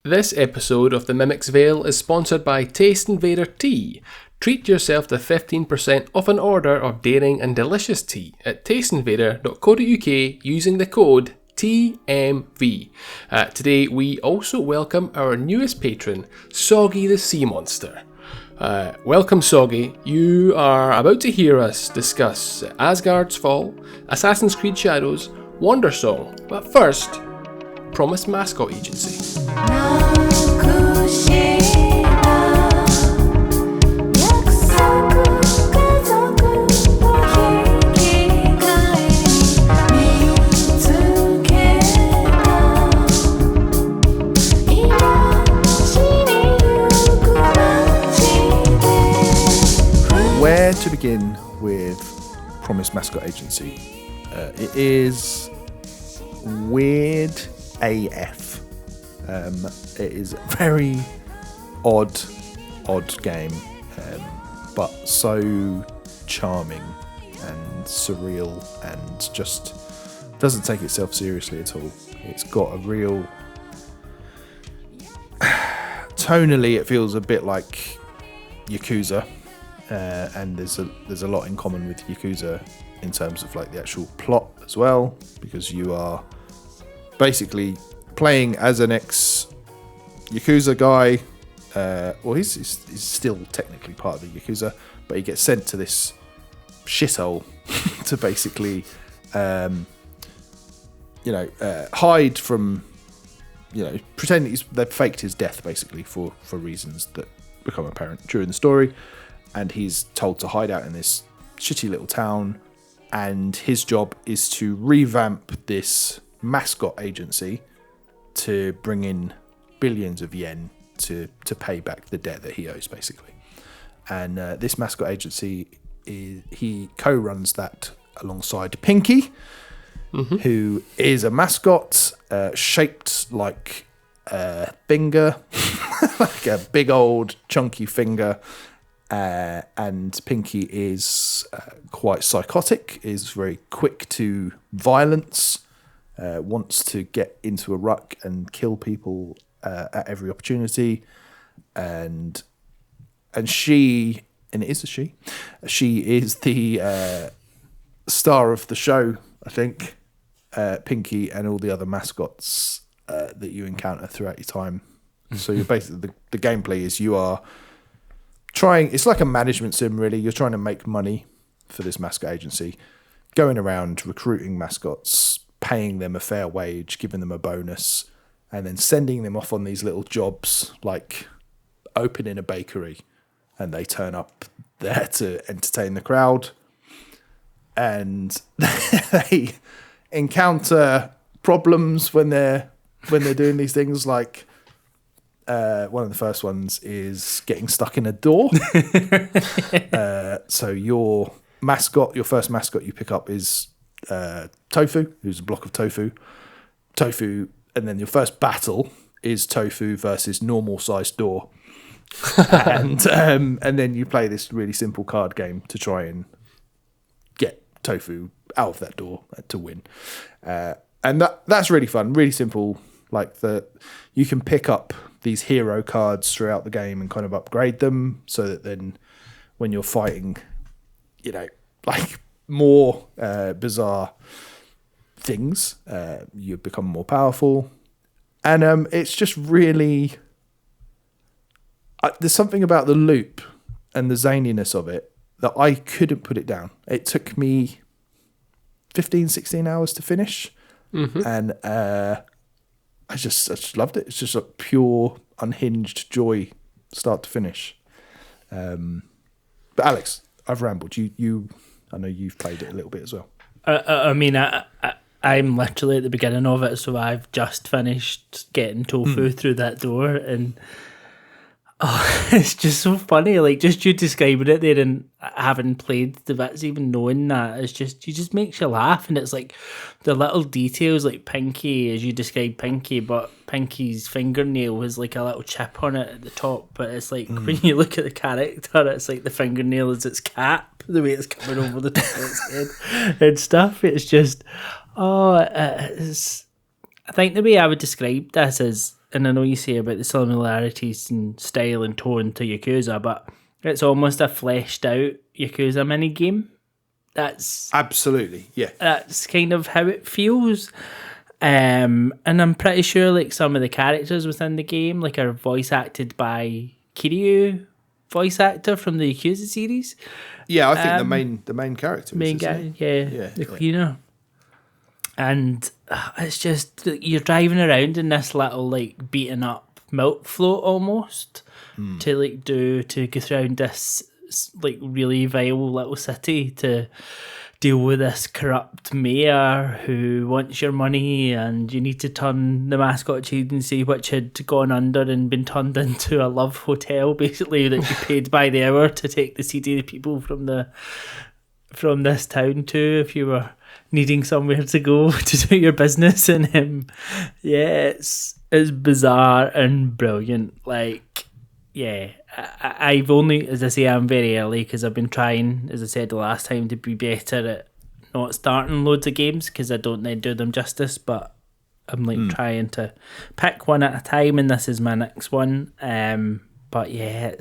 This episode of The Mimic's Veil is sponsored by Taste Invader Tea. Treat yourself to 15% off an order of daring and delicious tea at tasteinvader.co.uk using the code TMV. Today we also welcome our newest patron, Soggy the Sea Monster. Welcome Soggy, you are about to hear us discuss Asgard's Fall, Assassin's Creed Shadows, Wandersong, but first, Promise Mascot Agency. Where to begin with Promise Mascot Agency? It is weird AF. It is a very odd game, but so charming and surreal, and just doesn't take itself seriously at all. It's got a real tonally, it feels a bit like Yakuza. And there's a lot in common with Yakuza in terms of like the actual plot as well, because you are basically playing as an ex-Yakuza guy. Well, he's still technically part of the Yakuza, but he gets sent to this shithole to basically, hide from, pretend they've faked his death basically for reasons that become apparent during the story. And he's told to hide out in this shitty little town, and his job is to revamp this mascot agency to bring in billions of yen to pay back the debt that he owes, basically. And this mascot agency, he co-runs that alongside Pinky, who is a mascot shaped like a finger, like a big old chunky finger. And Pinky is quite psychotic, is very quick to violence, wants to get into a ruck and kill people at every opportunity, and she, and it is a she is the star of the show, I think. Pinky and all the other mascots that you encounter throughout your time. So you're basically the gameplay is you are it's like a management sim, really. You're trying to make money for this mascot agency, going around recruiting mascots, paying them a fair wage, giving them a bonus, and then sending them off on these little jobs, like opening a bakery, and they turn up there to entertain the crowd, and they encounter problems when they're doing these things, like one of the first ones is getting stuck in a door. So your first mascot you pick up is Tofu, who's a block of tofu, and then your first battle is Tofu versus normal sized door, and then you play this really simple card game to try and get Tofu out of that door to win, and that's really fun, really simple. Like you can pick up these hero cards throughout the game and kind of upgrade them so that then when you're fighting, like more bizarre things, you become more powerful. And it's just really... there's something about the loop and the zaniness of it that I couldn't put it down. It took me 15, 16 hours to finish. And I just loved it. It's just a pure, unhinged joy, start to finish. But Alex, I've rambled. You, I know you've played it a little bit as well. I'm literally at the beginning of it, so I've just finished getting Tofu through that door, and it's just so funny. Like, just you describing it there and having played the bits, even knowing that, it just makes you laugh. And it's like the little details, like Pinky, as you described Pinky, but Pinky's fingernail has like a little chip on it at the top. But it's like when you look at the character, it's like the fingernail is its cap, the way it's coming over the top of its head and stuff. It's just, I think the way I would describe this is and I know you say about the similarities in style and tone to Yakuza, but it's almost a fleshed out Yakuza mini game. That's Absolutely, yeah. That's kind of how it feels. And I'm pretty sure like some of the characters within the game like are voice acted by Kiryu, voice actor from the Yakuza series. Yeah, I think the main character is, Main isn't guy, it? yeah, the cleaner. And it's just you're driving around in this little like beaten up milk float almost to go around this like really vile little city to deal with this corrupt mayor who wants your money, and you need to turn the Mascot Agency, which had gone under and been turned into a love hotel, basically, that you paid by the hour to take the seedy people from this town to if you were needing somewhere to go to do your business. And it's bizarre and brilliant. Like, yeah, I've only, as I say, I'm very early because I've been trying, as I said the last time, to be better at not starting loads of games because I don't do them justice, but I'm like trying to pick one at a time, and this is my next one. But yeah,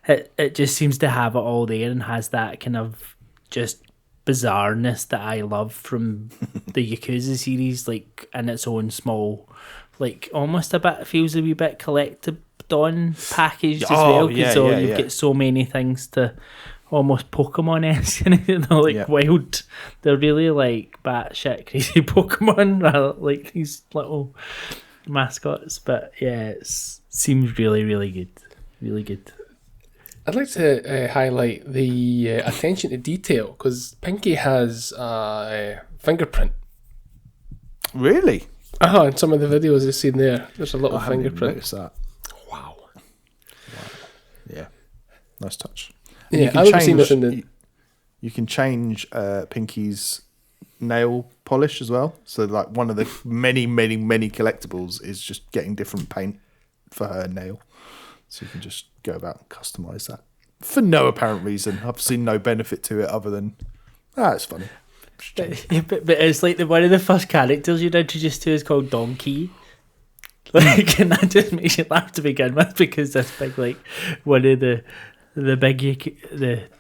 it just seems to have it all there and has that kind of just bizarreness that I love from the Yakuza series, like in its own small, like almost a bit, feels a wee bit collected on packaged as well, because you've got so many things to almost Pokemon-esque, and they're like wild, they're really like batshit crazy Pokemon, like these little mascots. But yeah, it seems really, really good. I'd like to highlight the attention to detail, because Pinky has a fingerprint. Really? In some of the videos you've seen there's a little fingerprint. Noticed that. Wow. Yeah, nice touch. Yeah, I've never seen it. You can change Pinky's nail polish as well. So like one of the many collectibles is just getting different paint for her nail. So you can just go about and customise that for no apparent reason. I've seen no benefit to it other than, it's funny. But it's like one of the first characters you're introduced to is called Donkey. Like, and that just makes you laugh to begin with, because this big, like, one of the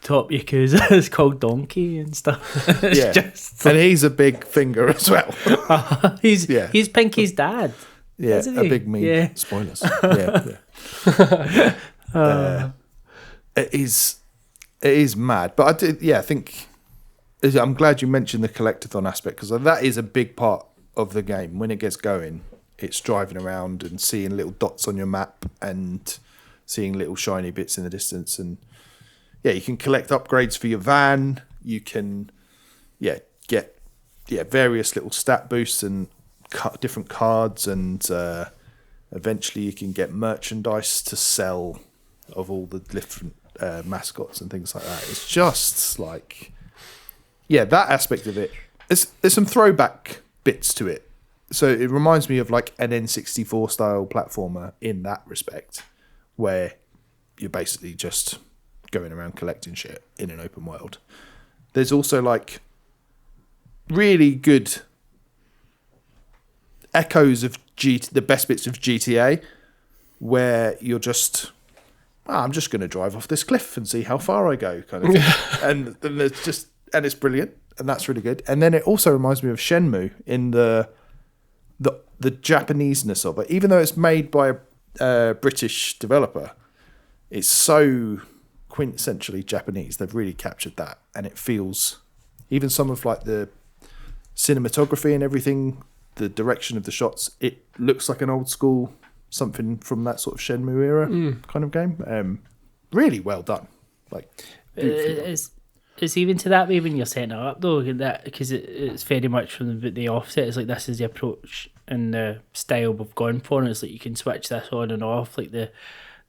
top Yakuza is called Donkey and stuff. And he's a big finger as well. He's Pinky's dad. Yeah, isn't a he? big mean. Yeah. Spoilers. It is mad. But I think I'm glad you mentioned the collectathon aspect, because that is a big part of the game. When it gets going, it's driving around and seeing little dots on your map and seeing little shiny bits in the distance. And you can collect upgrades for your van. You can get various little stat boosts and different cards, and eventually you can get merchandise to sell of all the different mascots and things like that. It's just like, that aspect of it. There's some throwback bits to it. So it reminds me of like an N64 style platformer in that respect, where you're basically just going around collecting shit in an open world. There's also like really good echoes of the best bits of GTA, where you're just, I'm just going to drive off this cliff and see how far I go, kind of thing. and it's brilliant, and that's really good. And then it also reminds me of Shenmue in the Japaneseness of it, even though it's made by a British developer. It's so quintessentially Japanese. They've really captured that, and it feels, even some of like the cinematography and everything, the direction of the shots, it looks like an old school something from that sort of Shenmue era kind of game. Really well done. Like, it's even to that way when you're setting it up though, that because it's very much from the offset. It's like, this is the approach and the style we've gone for, and it's like you can switch this on and off, like the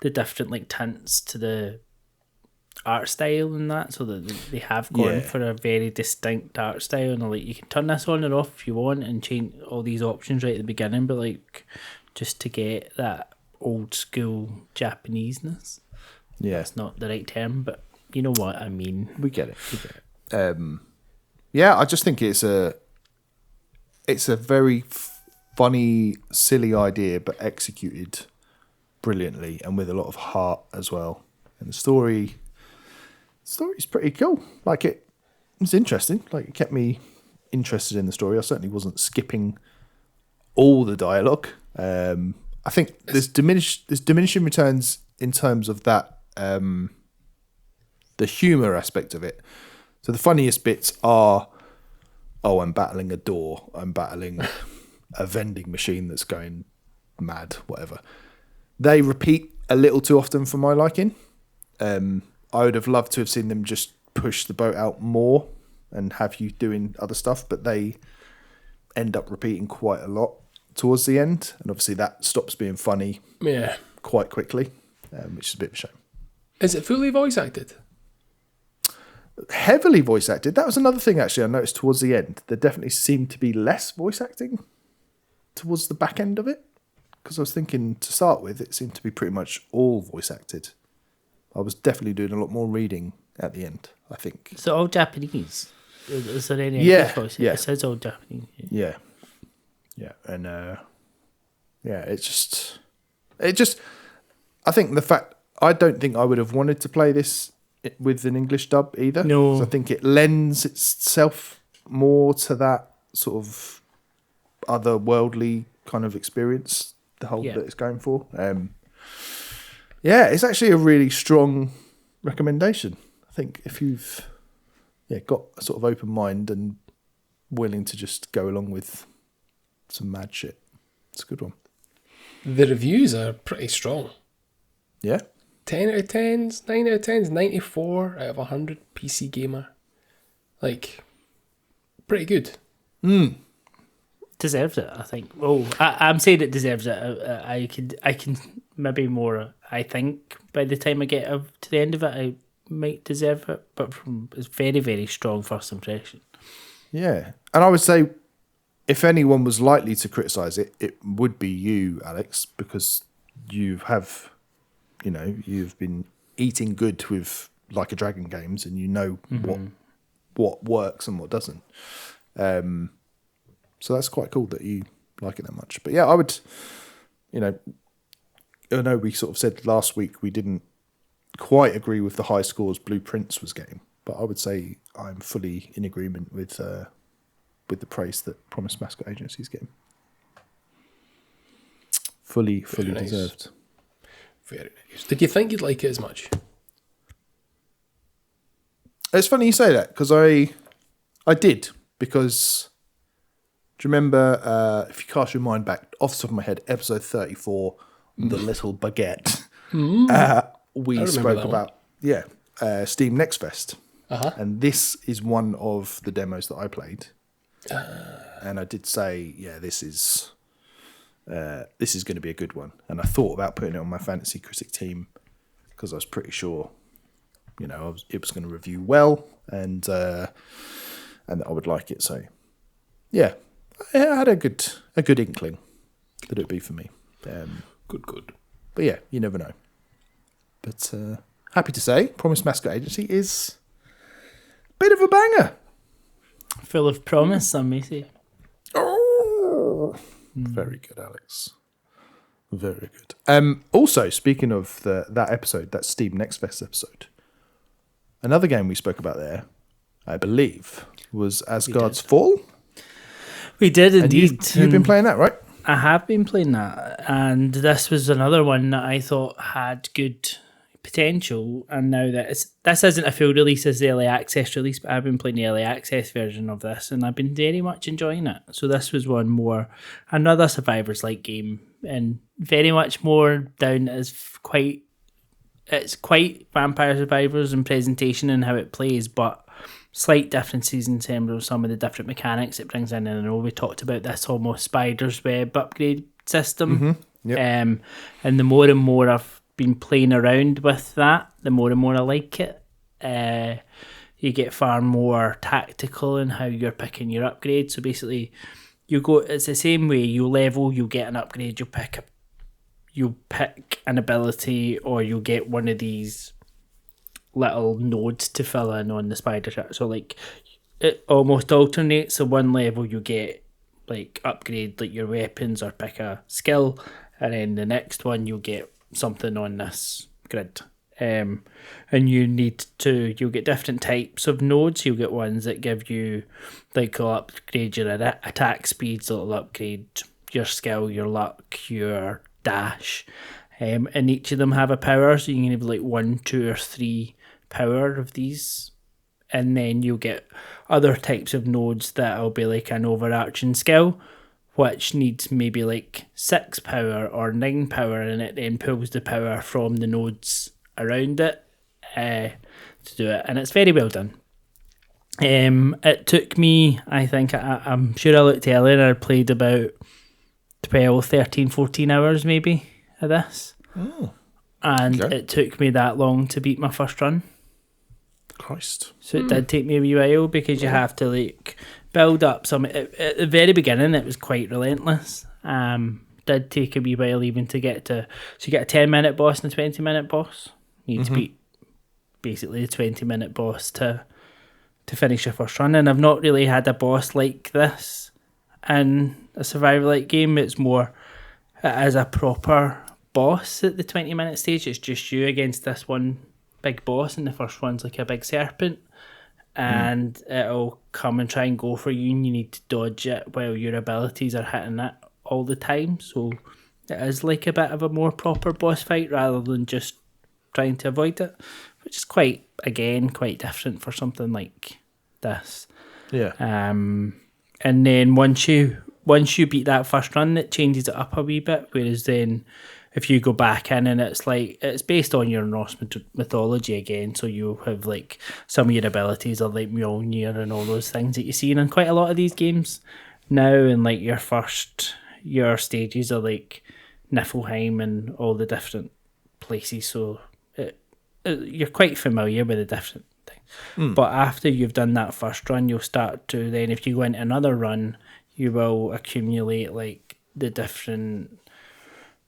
different like tints to the art style and that, so that they have gone for a very distinct art style, and like you can turn this on and off if you want and change all these options right at the beginning, but like just to get that old school Japaneseness. That's not the right term, but you know what I mean. We get it. I just think it's a very funny, silly idea, but executed brilliantly and with a lot of heart as well. And the story's pretty cool. Like it was interesting. Like it kept me interested in the story. I certainly wasn't skipping all the dialogue. I think there's diminishing returns in terms of that, the humour aspect of it. So the funniest bits are, I'm battling a door, I'm battling a vending machine that's going mad, whatever. They repeat a little too often for my liking. I would have loved to have seen them just push the boat out more and have you doing other stuff, but they end up repeating quite a lot towards the end, and obviously that stops being funny quite quickly, which is a bit of a shame. Is it fully voice acted? Heavily voice acted. That was another thing actually I noticed towards the end. There definitely seemed to be less voice acting towards the back end of it, because I was thinking to start with it seemed to be pretty much all voice acted. I was definitely doing a lot more reading at the end, I think. So all Japanese? Is there any Yeah, voice? yeah. It says all Japanese. Yeah. And it just I think the fact, I don't think I would have wanted to play this with an English dub either. No. 'Cause I think it lends itself more to that sort of otherworldly kind of experience, the whole that it's going for. It's actually a really strong recommendation. I think if you've got a sort of open mind and willing to just go along with some mad shit, it's a good one. The reviews are pretty strong. Yeah. 10 out of 10s, 9 out of 10s, 94 out of 100 PC Gamer. Like, pretty good. Deserves it, I think. Oh, I'm saying it deserves it. I can maybe more. I think by the time I get to the end of it, I might deserve it. But it's very, very strong first impression. Yeah, and I would say, if anyone was likely to criticise it, it would be you, Alex, because you've been eating good with Like a Dragon games, and you know what works and what doesn't. So that's quite cool that you like it that much. But yeah, I would, I know we sort of said last week we didn't quite agree with the high scores Blue Prince was getting, but I would say I'm fully in agreement with the praise that Promise Mascot Agency is getting. Fully nice. Deserved. Very nice. Did you think you'd like it as much? It's funny you say that, because I did, because do you remember, if you cast your mind back, off the top of my head, episode 34, The Little Baguette, we spoke about Steam Next Fest. And this is one of the demos that I played. And I did say, this is going to be a good one. And I thought about putting it on my fantasy critic team, because I was pretty sure, it was going to review well, and that I would like it. So, yeah, I had a good inkling that it'd be for me. Good. But yeah, you never know. But happy to say, Promise Mascot Agency is a bit of a banger. Full of promise, some may say. Oh, very good, Alex. Very good. Also, speaking of that episode, that Steam Next Fest episode, another game we spoke about there, I believe, was Asgard's Fall. We did indeed. You've been playing that, right? I have been playing that, and this was another one that I thought had good potential. And now that this isn't a full release, it's the early access release, but I've been playing the early access version of this, and I've been very much enjoying it. So this was another Survivors-like game, and very much more down as it's quite Vampire Survivors in presentation and how it plays, but slight differences in terms of some of the different mechanics it brings in. And I know we talked about this almost spider's web upgrade system. Yep. And the more I've been playing around with that, the more and more I like it. You get far more tactical in how you're picking your upgrade. So basically, it's the same way. You level, you get an upgrade, you pick an ability, or you get one of these little nodes to fill in on the spider chart. So like it almost alternates. So one level you get like upgrade like your weapons or pick a skill, and then the next one you'll get something on this grid. And you'll get different types of nodes. You'll get ones that give you, like, will upgrade your attack speeds, it'll upgrade your skill, your luck, your dash. And each of them have a power, so you can have like 1, 2, or 3 power of these. And then you'll get other types of nodes that'll be like an overarching skill, which needs maybe like 6 power or 9 power, and it then pulls the power from the nodes around it to do it. And it's very well done. It took me, I think, I'm sure I looked earlier, I played about 12, 13, 14 hours maybe of this. Oh. And it took me that long to beat my first run. Christ. So it did take me a wee while, because you have to like build up some. At the very beginning, it was quite relentless. Did take a wee while even to get to. So you get a 10-minute boss and a 20-minute boss. You need to beat basically the 20-minute boss to finish your first run. And I've not really had a boss like this in a survival-like game. It's more as a proper boss at the 20-minute stage. It's just you against this one big boss, and the first one's like a big serpent, and it'll come and try and go for you, and you need to dodge it while your abilities are hitting it all the time. So it is like a bit of a more proper boss fight rather than just trying to avoid it, which is quite different for something like this. Yeah. And then once you beat that first run, it changes it up a wee bit, whereas then if you go back in, and it's based on your Norse mythology again, so you have like some of your abilities are like Mjolnir and all those things that you see in quite a lot of these games now, and like your stages are like Niflheim and all the different places, so you're quite familiar with the different things. But after you've done that first run, you'll start to then, if you go into another run, you will accumulate like the different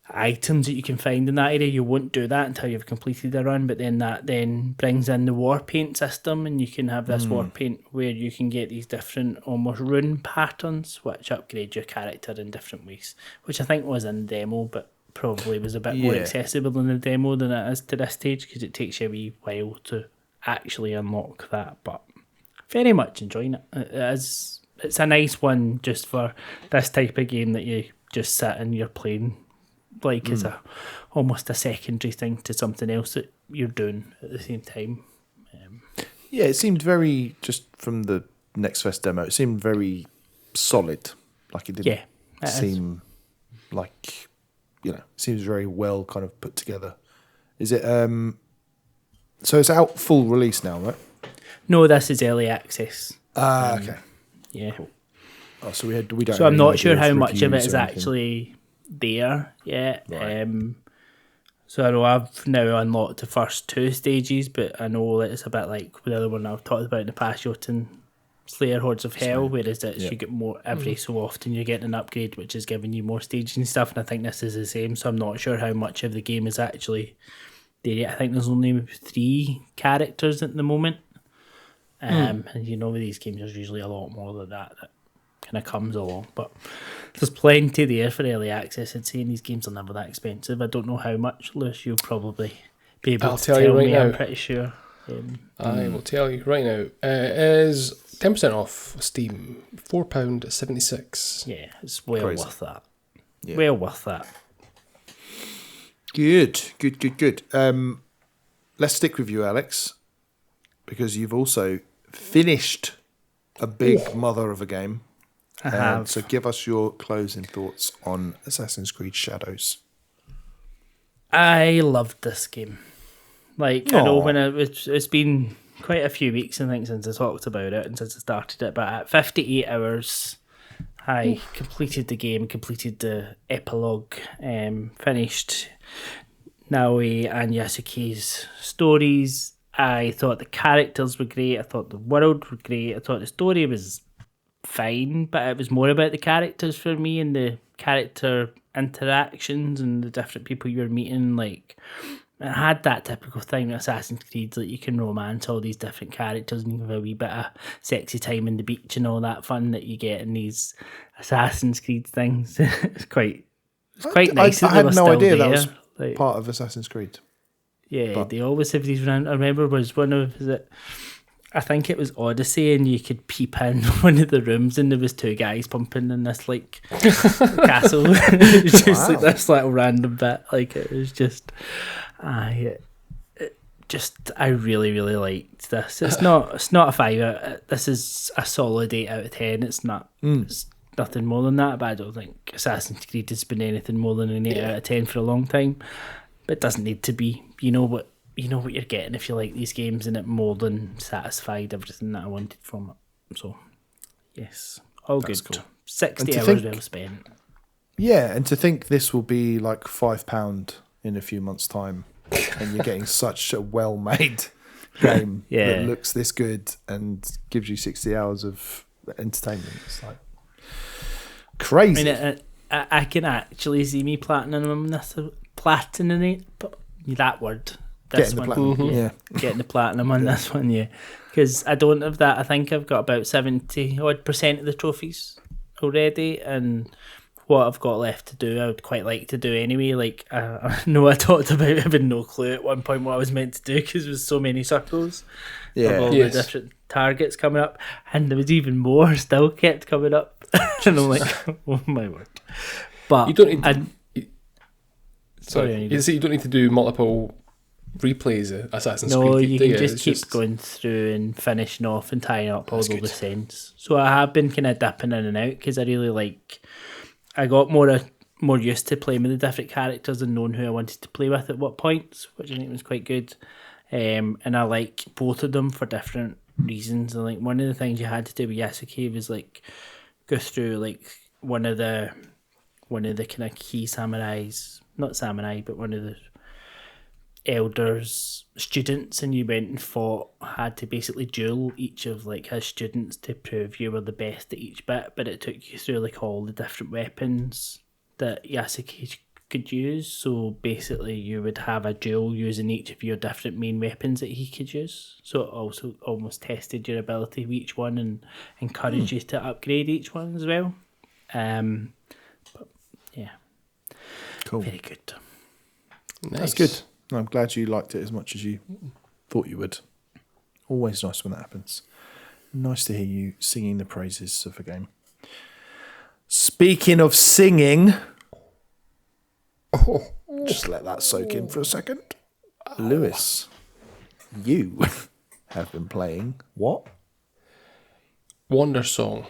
items that you can find in that area. You won't do that until you've completed the run, but then that then brings in the war paint system, and you can have this war paint where you can get these different almost rune patterns which upgrade your character in different ways, which I think was in the demo, but probably was a bit more accessible in the demo than it is to this stage, because it takes you a wee while to actually unlock that. But very much enjoying it. It's a nice one just for this type of game that you just sit and you're playing like as almost a secondary thing to something else that you're doing at the same time. Yeah, it seemed very, just from the Next Fest demo, it seemed very solid. Like it didn't seem like, it seems very well kind of put together. Is it, so it's out full release now, right? No, this is early access. Okay. Yeah. Cool. Oh, so we don't. So I'm not sure how much of it is actually there yet. Right. So I know I've now unlocked the first 2 stages, but I know that it's a bit like the other one I've talked about in the past, Jotun Slayer Hordes of Hell, whereas you get more every so often you're getting an upgrade which is giving you more stages and stuff, and I think this is the same, so I'm not sure how much of the game is actually there yet. I think there's only 3 characters at the moment. And with these games there's usually a lot more than that kind of comes along, but there's plenty there for early access. I'd say, and these games are never that expensive. I don't know how much, Lewis, you'll probably be able to tell you right me. now. I'm pretty sure. I will tell you right now. It is 10% off Steam, £4.76. Yeah, it's well Crazy. worth that. Yeah. Well worth that. Good. Let's stick with you, Alex, because you've also finished a big mother of a game. I have. So give us your closing thoughts on Assassin's Creed Shadows. I loved this game. Like, I know when it's been quite a few weeks, I think, since I talked about it and since I started it, but at 58 hours, I completed the game, completed the epilogue, finished Naoi and Yasuke's stories. I thought the characters were great. I thought the world was great. I thought the story was fine, but it was more about the characters for me and the character interactions and the different people you were meeting. Like, It had that typical thing with Assassin's Creed, like you can romance all these different characters and you have a wee bit of sexy time in the beach and all that fun that you get in these Assassin's Creed things. It's quite nice. I that they had were no still idea that there. was Like, part of Assassin's Creed. yeah, but- they always have these round. I remember was one of it. I think it was Odyssey, and you could peep in one of the rooms, and there was two guys pumping in this like castle. It was just like this little random bit. Like it was just, I really liked this. It's not a 5. This is a solid 8 out of 10. It's not. It's nothing more than that. But I don't think Assassin's Creed has been anything more than an 8 out of 10 for a long time. But it doesn't need to be. You know what you're getting if you like these games, and it more than satisfied everything that I wanted from it. So, yes, all That's good. cool. 60 hours well spent. Yeah, and to think this will be like £5 in a few months' time, and you're getting such a well-made game that looks this good and gives you 60 hours of entertainment. It's like crazy. I mean, I can actually see me platinum this. That word. This Getting the one. platinum. Yeah. Getting the platinum on this one, yeah. Because I don't have that. I think I've got about 70% of the trophies already, and what I've got left to do, I would quite like to do anyway. Like, I know I talked about having no clue at one point what I was meant to do because there was so many circles of all the different targets coming up, and there was even more still kept coming up. And I'm like, oh my word. But You don't need Sorry, you don't need to do multiple replays of Assassin's Creed. no, you do can just It's keep going through and finishing off and tying up all That's the good. loose ends. So I have been kind of dipping in and out because I really like. I got more used to playing with the different characters and knowing who I wanted to play with at what points, which I think was quite good. And I like both of them for different reasons. And like one of the things you had to do with Yasuke was like go through like one of the kind of key samurais, not samurai, but one of the elders' students, and you went and had to basically duel each of like his students to prove you were the best at each bit. But it took you through like all the different weapons that Yasuke could use. So basically, you would have a duel using each of your different main weapons that he could use. So it also almost tested your ability with each one and encouraged you to upgrade each one as well. But yeah, Cool. very good. Nice. That's good. I'm glad you liked it as much as you thought you would. Always nice when that happens. Nice to hear you singing the praises of a game. Speaking of singing, just let that soak in for a second. Lewis, you have been playing what? Wandersong.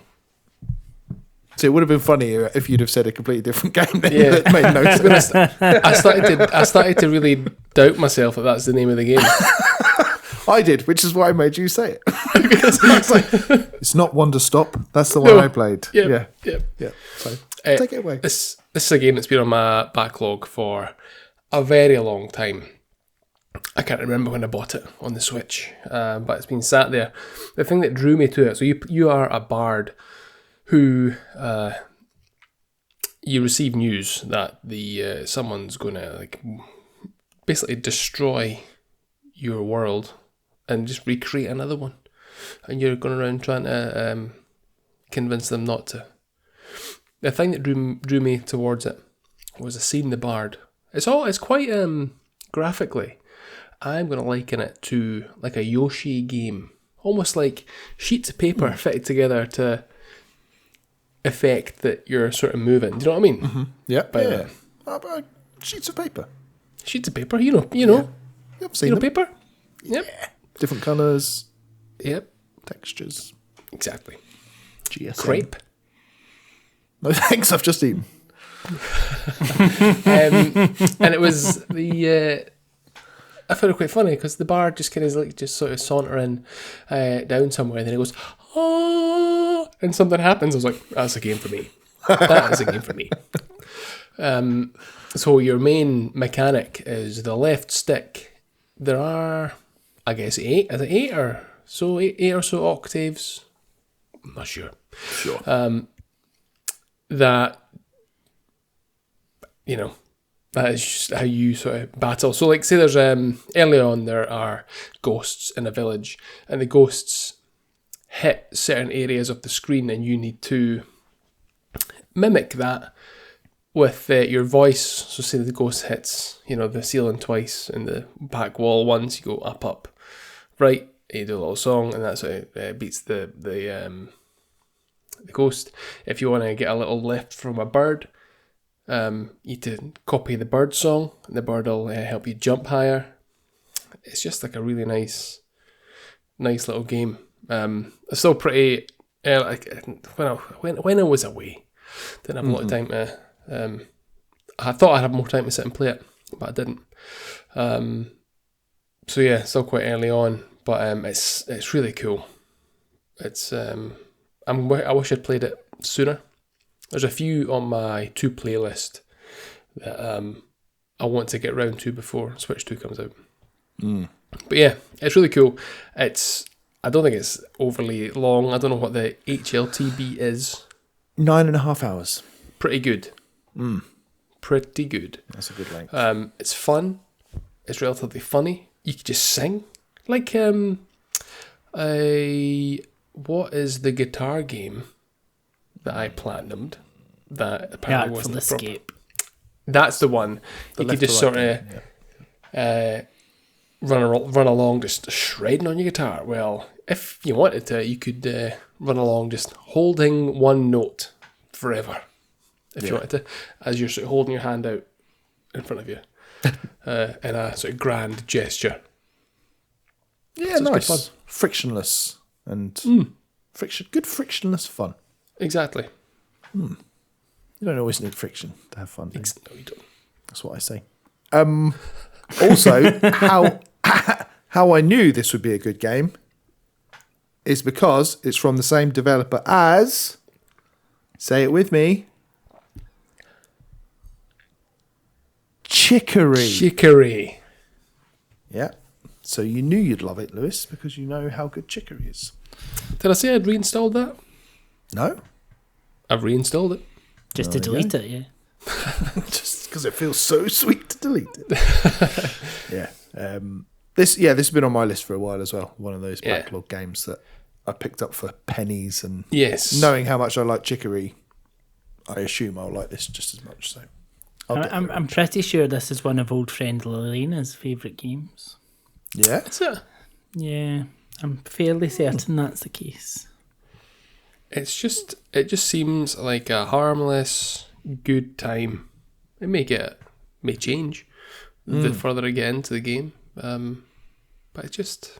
So it would have been funnier if you'd have said a completely different game then Yeah. that made no sense. I started to really doubt myself that that's the name of the game. I did, which is why I made you say it. Because I was like, it's not Wonder Stop. That's the one No. I played. Yeah. Yeah. So take it away. This is a game that's been on my backlog for a very long time. I can't remember when I bought it on the Switch, but it's been sat there. The thing that drew me to it, so you are a bard who you receive news that someone's going to like basically destroy your world and just recreate another one, and you're going around trying to convince them not to. The thing that drew me towards it was a scene the bard. It's quite graphically. I'm going to liken it to like a Yoshi game, almost like sheets of paper fitted together to effect that you're sort of moving. Do you know what I mean? Mm-hmm. Yeah. Sheets of paper. Sheets of paper, you know, Yeah, I've seen them. paper. Yep. Different colours, Yep. textures. Exactly. GSM. Crepe. No thanks, I've just eaten. And it was I found it quite funny because the bard just kind of like just sort of sauntering down somewhere, and then he goes, oh, and something happens. I was like, that's a game for me. That is a game for me. So your main mechanic is the left stick. There are, I guess, 8. Is it 8 or so? 8 or so octaves. I'm not sure. That That is just how you sort of battle. So, like, say there's early on there are ghosts in a village, and the ghosts hit certain areas of the screen, and you need to mimic that with your voice. So, say the ghost hits, the ceiling twice and the back wall once. You go up, right. You do a little song, and that's how it beats the ghost. If you want to get a little lift from a bird, you need to copy the bird song, and the bird will help you jump higher. It's just like a really nice little game. It's still pretty. When I was away, didn't have a lot of time to. I thought I'd have more time to sit and play it, but I didn't. So yeah, still quite early on, but it's really cool. It's I wish I'd played it sooner. There's a few on my to playlist that I want to get round to before Switch 2 comes out. But yeah, it's really cool. I don't think it's overly long. I don't know what the HLTB is. 9.5 hours. Pretty good. Pretty good. That's a good length. It's fun. It's relatively funny. You could just sing. Like, what is the guitar game that I platinumed that apparently wasn't the proper? Escape. That's the one. You could just sort of run along just shredding on your guitar. Well, if you wanted to, you could run along just holding one note forever. If you wanted to, as you're sort of holding your hand out in front of you in a sort of grand gesture. Yeah, so nice. Good fun. Frictionless and good frictionless fun. Exactly. You don't always need friction to have fun. No, you don't. That's what I say. Also, how I knew this would be a good game is because it's from the same developer as, say it with me, Chicory. Yeah. So you knew you'd love it, Lewis, because you know how good Chicory is. Did I say I'd reinstalled that? No. I've reinstalled it. Just to delete it, yeah. Just because it feels so sweet to delete it. Yeah. This has been on my list for a while as well. One of those backlog games that I picked up for pennies, and knowing how much I like Chicory, I assume I'll like this just as much. So I'm pretty sure this is one of old friend Lelena's favourite games. Yeah? Is it? Yeah, I'm fairly certain that's the case. It just seems like a harmless, good time. It may change the further I get into the game, but it's just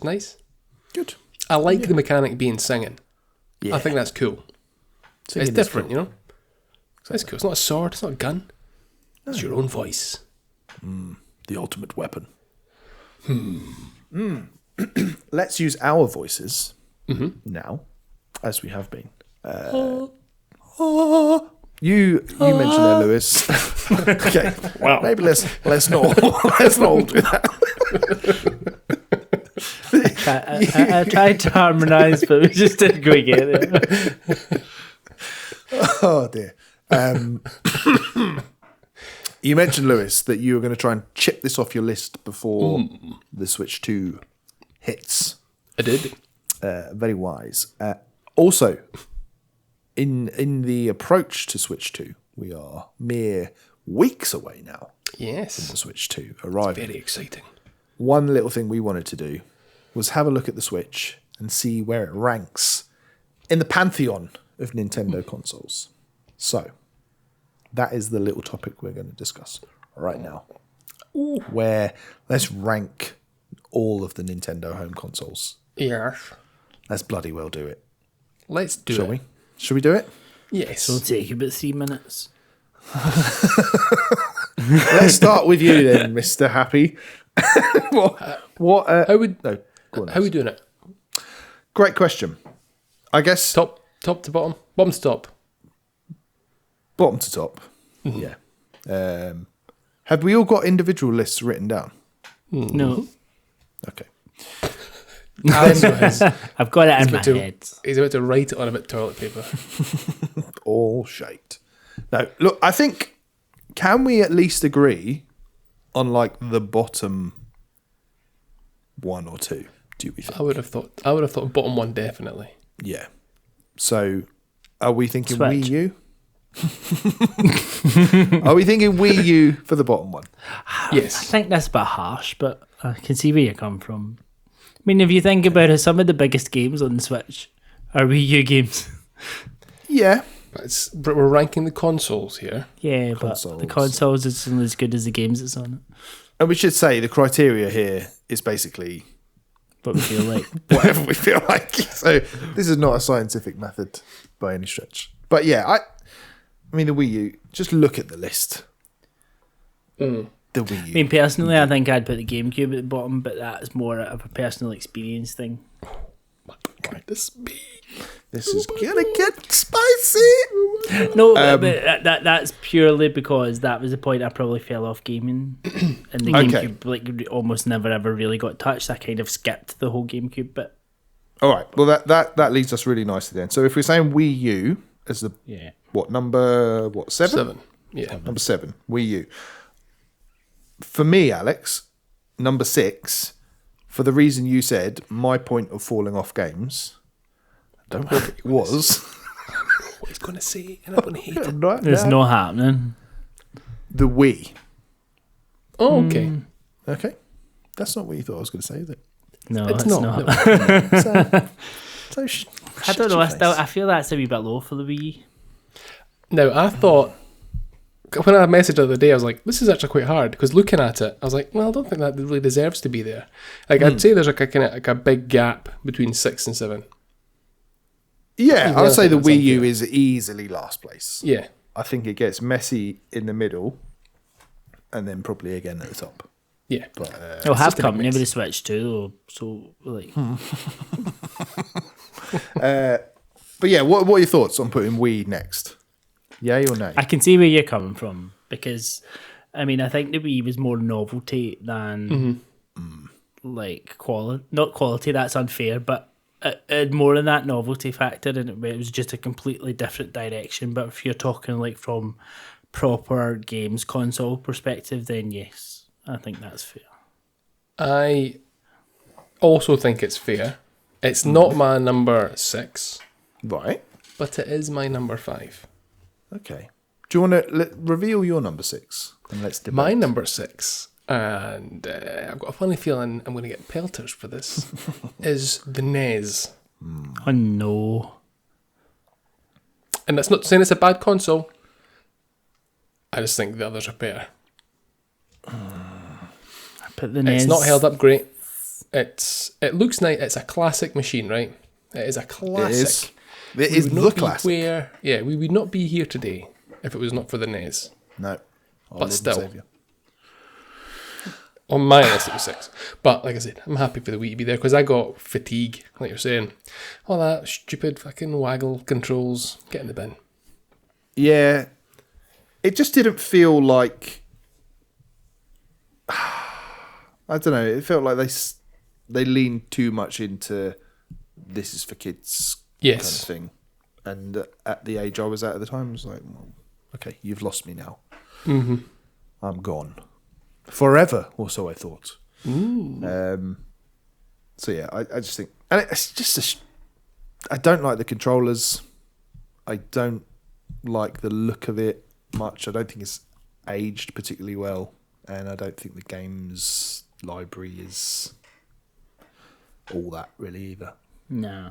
nice. Good. I like the mechanic being singing. Yeah. I think that's cool. Singing it's different, cool. Exactly. It's cool. It's not a sword. It's not a gun. No. It's your own voice. The ultimate weapon. Let's use our voices now, as we have been. You mentioned there, Lewis. Okay. Wow. Maybe let's not do that. I tried to harmonise, but we just didn't quite get it. Oh dear. You mentioned, Lewis, that you were going to try and chip this off your list before the Switch 2 hits. I did. Very wise. Also, in the approach to Switch 2, we are mere weeks away now from the Switch 2 arriving. Very exciting. One little thing we wanted to do was have a look at the Switch and see where it ranks in the pantheon of Nintendo consoles. So, that is the little topic we're going to discuss right now. Where let's rank all of the Nintendo home consoles. Yes. Let's bloody well do it. Let's do Shall it. we? Shall we do it? Yes. It'll take about 3 minutes. Let's start with you then, Mr. Happy. How are we doing it? Great question. I guess Top to bottom? Bottom to top. bottom to top. Yeah. Have we all got individual lists written down? No. Okay. I've got it in my head. He's about to write it on a bit of toilet paper. All shite. No, look, I think can we at least agree on like the bottom one or two? Do we think? I would have thought bottom one definitely. Yeah. So, are we thinking Switch. Wii U? Are we thinking Wii U for the bottom one? I Yes. think that's a bit harsh, but I can see where you come from. I mean, if you think about it, some of the biggest games on the Switch are Wii U games. Yeah. But we're ranking the consoles here. Yeah, but the consoles is only as good as the games that's on it. And we should say the criteria here is basically But we feel like whatever we feel like. So this is not a scientific method by any stretch. But yeah, I mean the Wii U. Just look at the list. The Wii U. I mean, personally, I think I'd put the GameCube at the bottom, but that's more of a personal experience thing. This is gonna get spicy. No, but that's purely because that was the point I probably fell off gaming, and the GameCube like almost never ever really got touched. I kind of skipped the whole GameCube bit. All right. Well, that leads us really nicely then. So if we're saying Wii U as the number 7? 7. Yeah. Number 7, Wii U. For me, Alex, number 6, for the reason you said, my point of falling off games, was what he's going to say, and I'm going to hate it. It's not happening. The Wii. Oh, okay. Okay. That's not what you thought I was going to say, is it? No, It's it's not. not. No. I don't know. I feel that's a wee bit low for the Wii. Now, I thought, when I messaged the other day, I was like, this is actually quite hard, because looking at it, I was like, well, I don't think that really deserves to be there. Like, I'd say there's like a big gap between 6 and 7. Yeah, I would say the that's Wii unfair. U is easily last place. Yeah. I think it gets messy in the middle, and then probably again at the top. Yeah. But It'll have just a big company mess. with the Switch too, so like. but yeah, what are your thoughts on putting Wii next? Yay or nay? I can see where you're coming from because, I mean, I think the Wii was more novelty than like quality. Not quality, that's unfair, but it had more in that novelty factor, and it was just a completely different direction. But if you're talking like from proper games console perspective, then yes, I think that's fair. I also think it's fair. It's not my number 6, Right. but it is my number 5. Okay. Do you want to reveal your number 6 and let's debate? My number 6, and I've got a funny feeling I'm going to get pelters for this, is the NES. Oh no. And that's not saying it's a bad console. I just think the others are better. But the NES, It's not held up great. It looks nice. It's a classic machine, right? It is a classic. It We is would the not be classic. we would not be here today if it was not for the NES. No. Our But Lord and still. Saviour. On my list, it was 6. But like I said, I'm happy for the Wii to be there because I got fatigue, like you're saying. All that stupid fucking waggle controls. Get in the bin. Yeah. It just didn't feel like... I don't know. It felt like they leaned too much into this is for kids kind of Yes. thing. And at the age I was at the time, I was like, well, okay, you've lost me now. Mm-hmm. I'm gone. Forever, or so I thought. So yeah, I just think... And it's just I don't like the controllers. I don't like the look of it much. I don't think it's aged particularly well. And I don't think the games library is all that really either. No,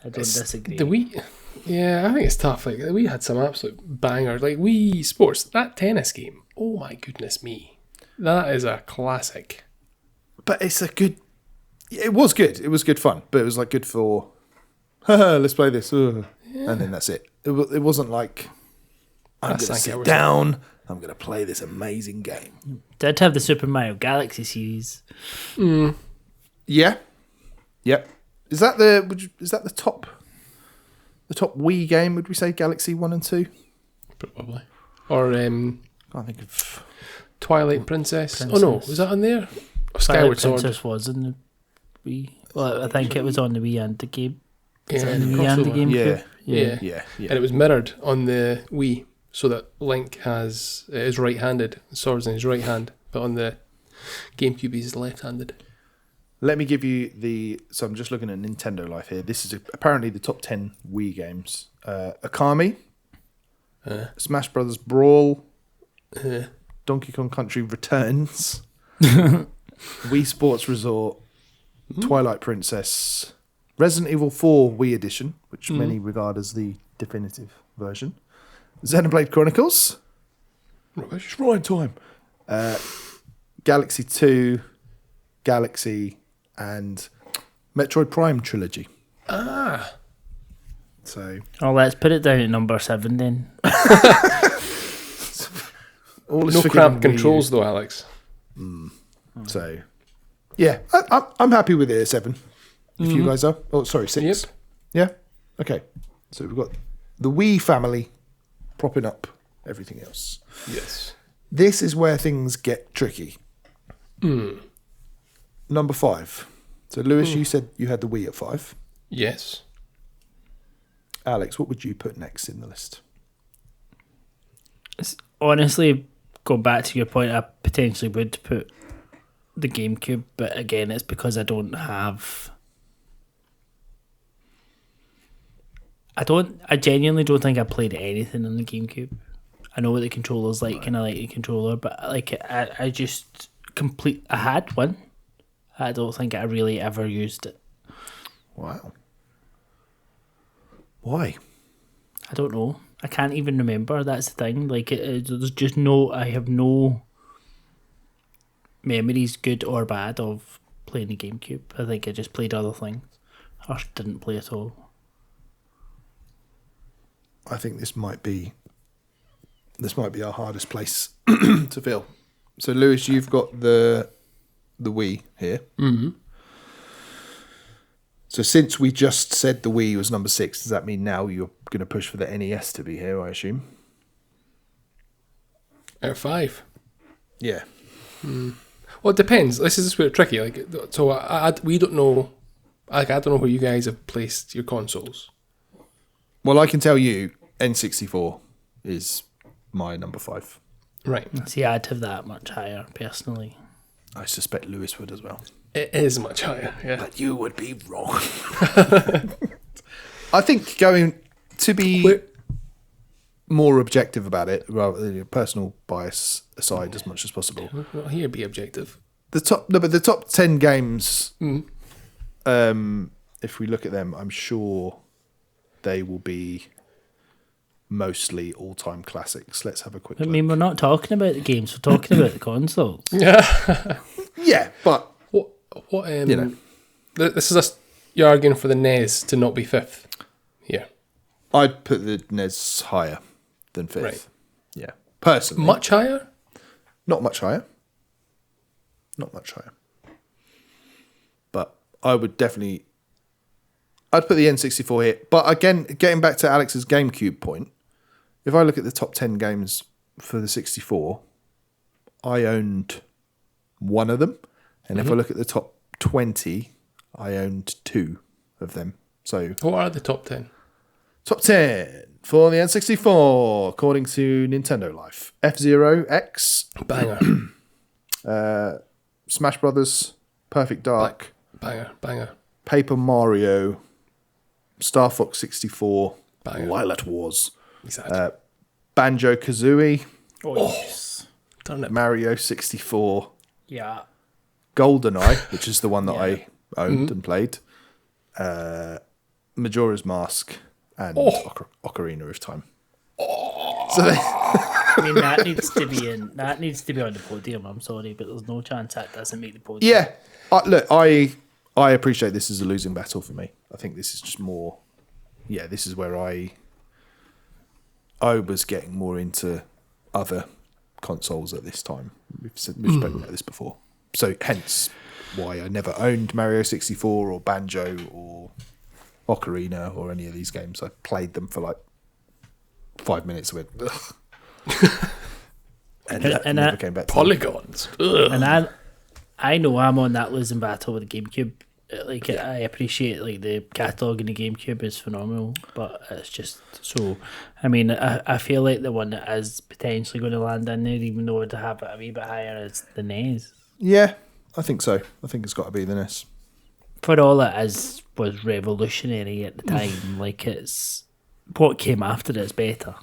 I don't disagree. The Wii, yeah, I think it's tough. Like the Wii had some absolute bangers. Like Wii Sports, that tennis game. Oh my goodness me, that is a classic. But it's a good... It was good. It was good fun. But it was like good for... let's play this. And then that's it. It wasn't like... I'm going to sit down. I'm going to play this amazing game. Did have the Super Mario Galaxy series. Yeah. Yep. Is that the top Wii game? Would we say Galaxy 1 and 2? Probably. Or I can't think of... Twilight Princess. Oh no, was that on there? Or Skyward Sword. Princess was in the Wii. Well, I think it was on the Wii and the game. Yeah, On the Wii and the crossover. GameCube. Yeah. Yeah. And it was mirrored on the Wii. so that Link is right-handed, swords in his right hand, but on the GameCube he's left-handed. Let me give you so I'm just looking at Nintendo Life here. This is apparently the top 10 Wii games. Okami, Smash Brothers Brawl, Donkey Kong Country Returns, Wii Sports Resort, Twilight Princess, Resident Evil 4 Wii Edition, which many regard as the definitive version, Xenoblade Chronicles, Shrine Time, Galaxy 2, Galaxy, and Metroid Prime Trilogy. So, let's put it down at number 7 then. No cramped controls though, Alex. So, yeah, I'm happy with it at 7. If you guys are. Oh, sorry, 6. Yep. Yeah? Okay. So we've got the Wii family propping up everything else. Yes. This is where things get tricky. Number 5. So, Lewis, you said you had the Wii at 5. Yes. Alex, what would you put next in the list? Honestly, going back to your point, I potentially would put the GameCube, but again, it's because I genuinely don't think I played anything on the GameCube. I know what the controller's like, and I like the controller, but I just I had one. I don't think I really ever used it. Wow. Why? I don't know. I can't even remember. That's the thing. There's just I have no memories, good or bad, of playing the GameCube. I think I just played other things, or didn't play at all. I think this might be our hardest place to fill. So, Lewis, you've got the Wii here. Mm-hmm. So, since we just said the Wii was number 6, does that mean now you're going to push for the NES to be here, I assume? At 5. Yeah. Well, it depends. This is where it's tricky. We don't know. I don't know where you guys have placed your consoles. Well, I can tell you, N64 is my number 5. Right. See, I'd have that much higher, personally. I suspect Lewis would as well. It is much higher, yeah. But you would be wrong. I think going to be more objective about it, rather than your personal bias aside as much as possible. Well, here, be objective. But the top 10 games, if we look at them, I'm sure they will be mostly all-time classics. Let's have a quick look. I mean, we're not talking about the games, we're talking about the consoles. Yeah. Yeah, but what this is you're arguing for the NES to not be 5th here. I'd put the NES higher than 5th. Right. Yeah. Personally. Much higher? Not much higher. Not much higher. But I'd put the N64 here. But again, getting back to Alex's GameCube point, if I look at the top 10 games for the 64, I owned one of them. And if I look at the top 20, I owned 2 of them. So What are the top 10? top 10 for the N64, according to Nintendo Life. F-Zero X, Banger. Smash Brothers, Perfect Dark, Banger. Paper Mario, Star Fox 64, Banger. Lilat Wars, Exactly. Banjo Kazooie, Yes. Turn it. Mario 64, Yeah. GoldenEye, which is the one that Yeah. I owned and played, Majora's Mask, and Ocarina of Time. So I mean, that needs to be That needs to be on the podium. I'm sorry, but there's no chance that doesn't make the podium. yeah, look, I appreciate this is a losing battle for me. I think this is just more. Yeah, this is where I was getting more into other consoles at this time. We've spoken about this before, so hence why I never owned Mario 64 or Banjo or Ocarina or any of these games. I played them for like 5 minutes and went, ugh. and never came back to them. Polygons. Ugh. And I know I'm on that losing battle with the GameCube Like I appreciate like the catalogue in the GameCube is phenomenal, but it's just so. I mean, I feel like the one that is potentially going to land in there, even though to have it a wee bit higher, is the NES. Yeah, I think so. I think it's got to be the NES. For all it is was revolutionary at the time. Like it's what came after it's better.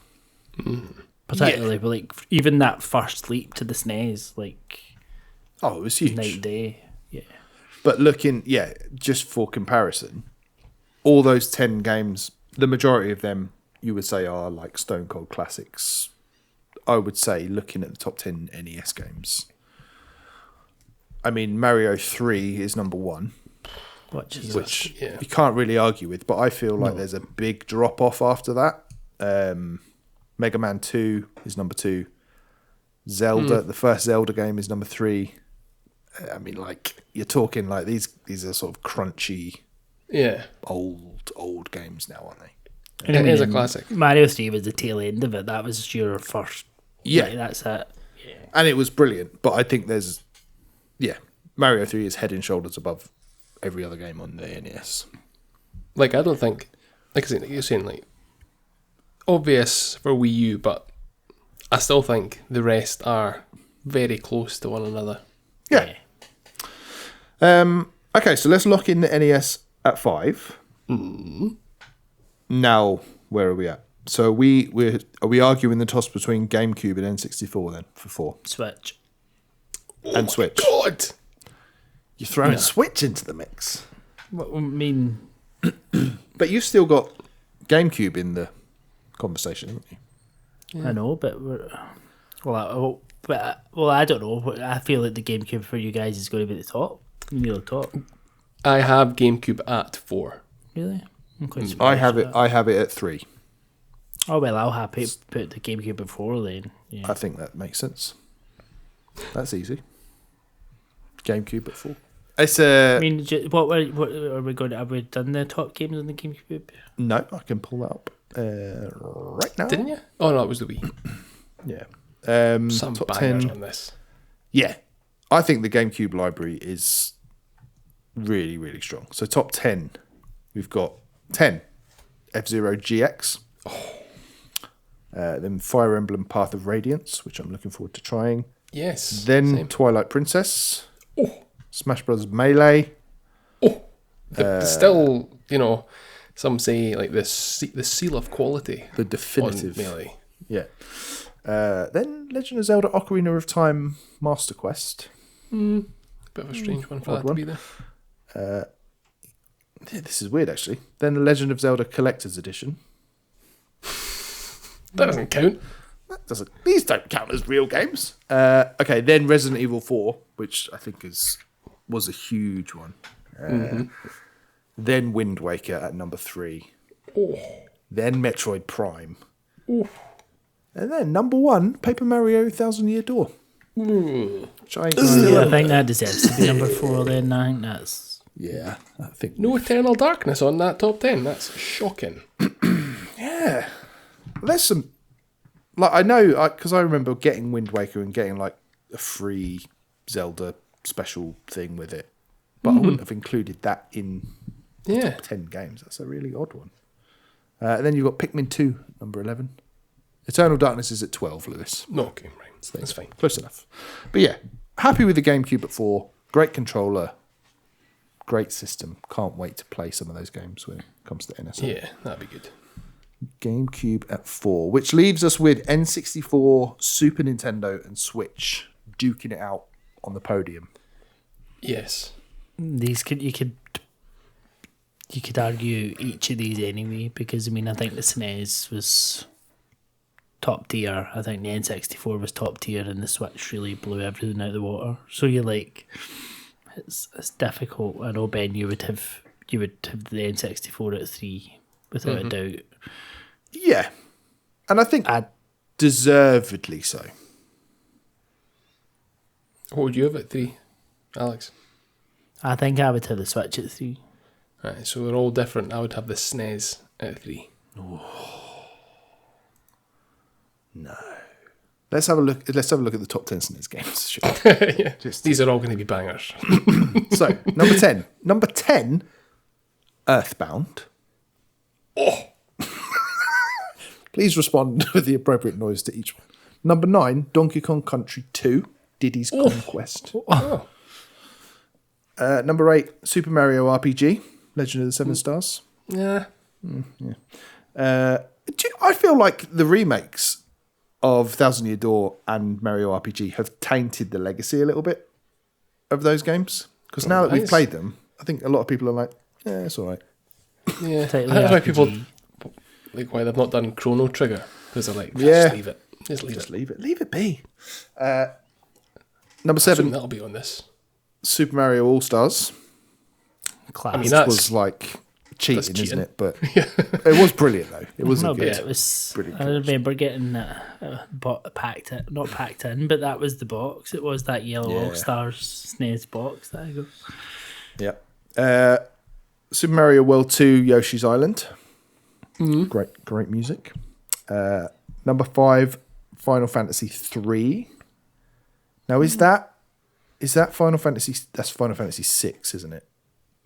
Particularly like even that first leap to the SNES, like Oh, it was huge. night and day. Yeah. But just for comparison, all those 10 games, the majority of them you would say are like stone cold classics. I would say, looking at the top 10 NES games, I mean, Mario 3 is number 1, which you can't really argue with, but I feel like there's a big drop off after that. Mega Man 2 is number 2. Zelda, the first Zelda game, is number 3. I mean, like, you're talking like these are sort of crunchy, old games now, aren't they? And it is a classic. Mario 3 was the tail end of it. That was your first. Yeah. Like, that's it. Yeah. And it was brilliant, but I think Mario 3 is head and shoulders above every other game on the NES. Like, I don't think, like you're saying, like, obvious for Wii U, but I still think the rest are very close to one another. Yeah. Okay, so let's lock in the NES at 5. Now, where are we at? So are we arguing the toss between GameCube and N64 then for 4? Switch. And Switch. God! You're throwing Switch into the mix. Well, I mean, But you've still got GameCube in the conversation, haven't you? I know, but I don't know. I feel like the GameCube for you guys is going to be at the top. Near the top. I have GameCube at 4. Really? I'm quite I surprised have with it. that. I have it at 3. Oh well, I'll happy put the GameCube before then. Yeah. I think that makes sense. That's easy. GameCube at 4. It's I mean, what are we going to? Have we done the top games on the GameCube? no. I can pull that up right now. Didn't you? Oh, no, it was the Wii. Yeah. Some top bangers 10. on this. Yeah, I think the GameCube library is really, really strong. So top 10, we've got 10 F-Zero GX. Then Fire Emblem Path of Radiance, which I'm looking forward to trying. Yes. Then same. Twilight Princess. Smash Bros. Melee. Still, some say like the seal of quality. The definitive. On Melee. Yeah. Then Legend of Zelda Ocarina of Time Master Quest. Bit of a strange one for odd that one. to be there. Yeah, this is weird, actually. Then the Legend of Zelda Collector's Edition. That doesn't count. These don't count as real games. Okay, then Resident Evil 4, which I think was a huge one. Then Wind Waker at number 3. Then Metroid Prime. And then number 1, Paper Mario Thousand Year Door. Which I think that deserves to be number 4 then. I think that's... Yeah, I think... No Eternal Darkness on that top 10. That's shocking. Yeah. There's some... Like, I know, because I remember getting Wind Waker and getting, like, a free Zelda special thing with it. But I wouldn't have included that in the top 10 games. That's a really odd one. And then you've got Pikmin 2, number 11. Eternal Darkness is at 12, Lewis. No, okay, right. That's fine. Close enough. But yeah, happy with the GameCube at 4. Great controller. Great system. Can't wait to play some of those games when it comes to NSO. Yeah, that'd be good. GameCube at 4, which leaves us with N64, Super Nintendo, and Switch duking it out on the podium. Yes. You could argue each of these anyway, because I mean I think the SNES was top tier. I think the N64 was top tier, and the Switch really blew everything out of the water. So you're like, it's difficult. I know, Ben, you would have the N64 at 3 without a doubt. Yeah, and I think deservedly so. What would you have at 3, Alex? I think I would have the Switch at 3. Right, so we're all different. I would have the SNES at 3. No. Let's have a look. Let's have a look at the top 10 SNES games. Sure. Yeah. These are all going to be bangers. So number 10. Number 10. Earthbound. Oh, Please respond with the appropriate noise to each one. Number 9. Donkey Kong Country 2. Diddy's Conquest. oh. Number 8. Super Mario RPG. Legend of the Seven Stars. Yeah. I feel like the remakes of Thousand Year Door and Mario RPG have tainted the legacy a little bit of those games. Because now that we've played them, I think a lot of people are like, yeah, it's all right. Yeah. I Totally think that's why RPG. people like why they've not done Chrono Trigger, because they're like, Yeah. just leave it. Just leave it. Leave it be. Number I assume 7, that'll be on this. Super Mario All-Stars. Class. I mean, Which that's was like cheating, that's cheating. isn't it? But it was brilliant, though. It was no, a but good. it was. brilliant I remember getting that not packed in, but that was the box. It was that yellow Yeah. All Stars SNES box. There you go. Yeah. Super Mario World 2 Yoshi's Island. Great music. Number 5, Final Fantasy 3. Now, is that Final Fantasy? That's Final Fantasy 6, isn't it?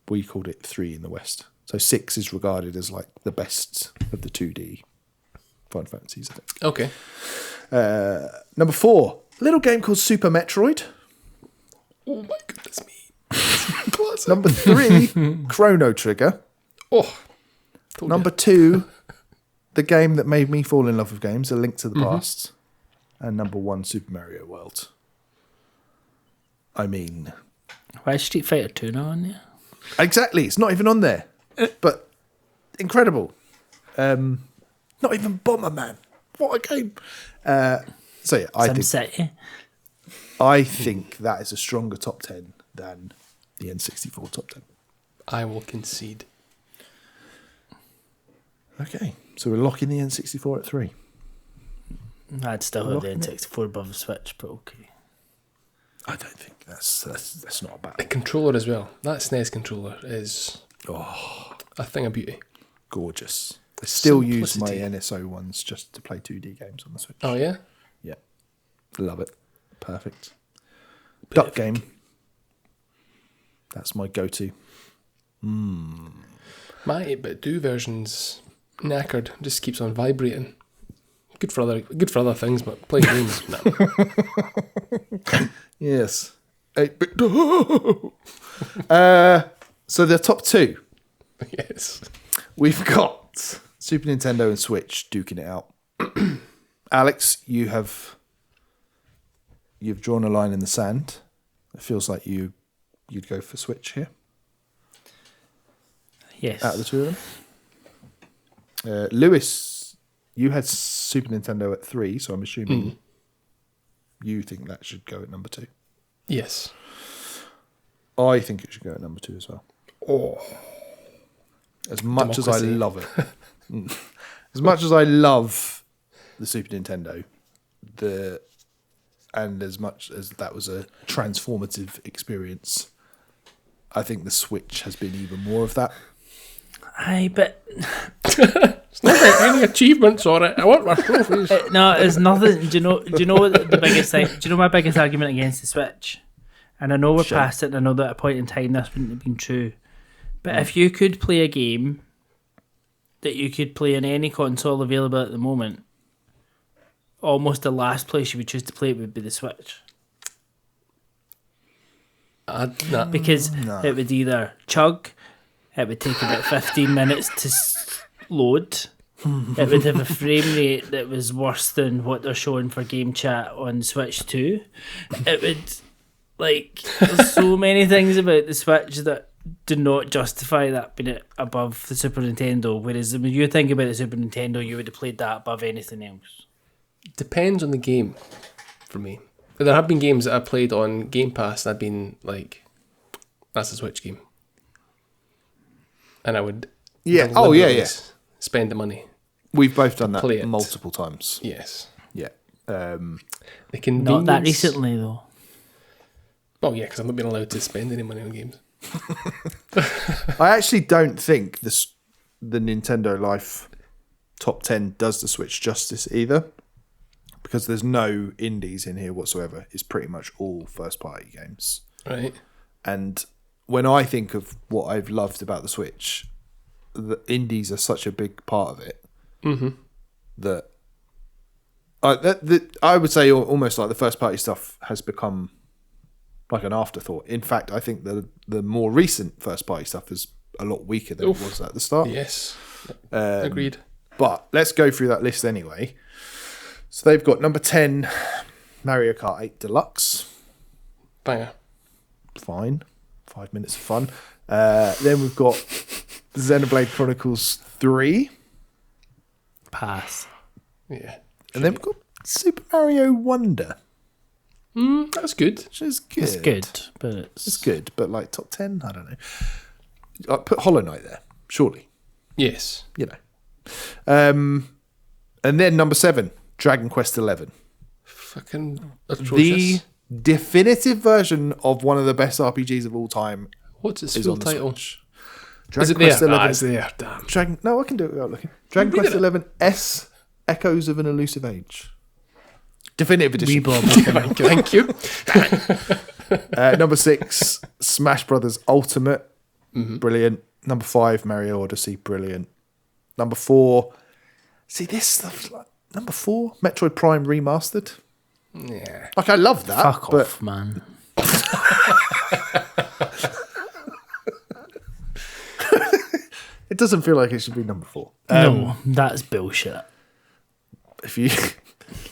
We called it 3 in the West. So 6 is regarded as like the best of the 2D Final Fantasies, I think. Okay. Number 4, a little game called Super Metroid. Oh my goodness me. Classic. Number 3, Chrono Trigger. Oh. Number 2, the game that made me fall in love with games, A Link to the Past. And number 1, Super Mario World. I mean, Why is Street Fighter 2 not on there? exactly. It's not even on there. But incredible. Not even Bomberman. What a game. So yeah, SimCity. I think that is a stronger top 10 than the N64 top 10. I will concede. Okay. So we're locking the N64 at 3. I'd still have the N64 above the Switch, but okay. I don't think that's not a The bad. controller as well. That SNES controller is a thing of beauty. Gorgeous. I still use my Simplicity. NSO ones just to play 2D games on the Switch. Oh yeah? Yeah. Love it. Perfect. Duck game. That's my go-to. My 8-bit-2 version's knackered. Just keeps on vibrating. Good for other things, but playing games, no. Yes. 8-bit. So the top 2. Yes. We've got Super Nintendo and Switch duking it out. Alex, you've drawn a line in the sand. It feels like you'd go for Switch here Yes. out of the two of them. Lewis, you had Super Nintendo at 3, so I'm assuming you think that should go at number 2. Yes. I think it should go at number 2 as well. Oh. As much as I Democracy. love it. As much as I love the Super Nintendo, and as much as that was a transformative experience, I think the Switch has been even more of that. Aye, but It's not about any achievements on it. I want my trophies. no, it's nothing. Do you know what the biggest thing? Do you know my biggest argument against the Switch? And I know we're past it, and I know that at a point in time this wouldn't have been true. But if you could play a game that you could play on any console available at the moment, almost the last place you would choose to play it would be the Switch. Nah. Because it would either chug, it would take about 15 minutes to load, it would have a frame rate that was worse than what they're showing for Game Chat on Switch 2. It would, like, there's so many things about the Switch that do not justify that being above the Super Nintendo, whereas when you think about the Super Nintendo, you would have played that above anything else. Depends on the game for me. There have been games that I've played on Game Pass and I've been like, that's a Switch game. And I would deliberately spend the money. We've both done that Play it. multiple times. Yes. Yeah. The Not convenience. that recently, though. Oh yeah, because I've not been allowed to spend any money on games. I actually don't think the Nintendo Life top 10 does the Switch justice either, because there's no indies in here whatsoever, is pretty much all first-party games. Right. And when I think of what I've loved about the Switch, the indies are such a big part of it that I would say almost like the first-party stuff has become like an afterthought. In fact, I think the more recent first-party stuff is a lot weaker than it was at the start. Yes. Agreed. But let's go through that list anyway. So they've got number 10, Mario Kart 8 Deluxe. Banger. Fine. 5 minutes of fun. Then we've got Xenoblade Chronicles 3. Pass. Yeah. And then we've got Super Mario Wonder. That's good. Which is good. It's good, but It's good, but like top 10? I don't know. I'd put Hollow Knight there, surely. Yes. You know. And then number 7, Dragon Quest 11. Fucking The atrocious. definitive version of one of the best RPGs of all time What's its is full on the title? Switch. Is Dragon it Quest there? 11. It's there. Damn. No, I can do it without looking. Dragon Read Quest it. 11 S Echoes of an Elusive Age. Definitive edition. Thank you. Number 6, Smash Brothers Ultimate. Brilliant. Number 5, Mario Odyssey. Brilliant. Number 4, see this stuff. Like, number 4, Metroid Prime Remastered. Yeah. Like, I love that. fuck but off, man. it doesn't feel like it should be number 4. No, that's bullshit. If you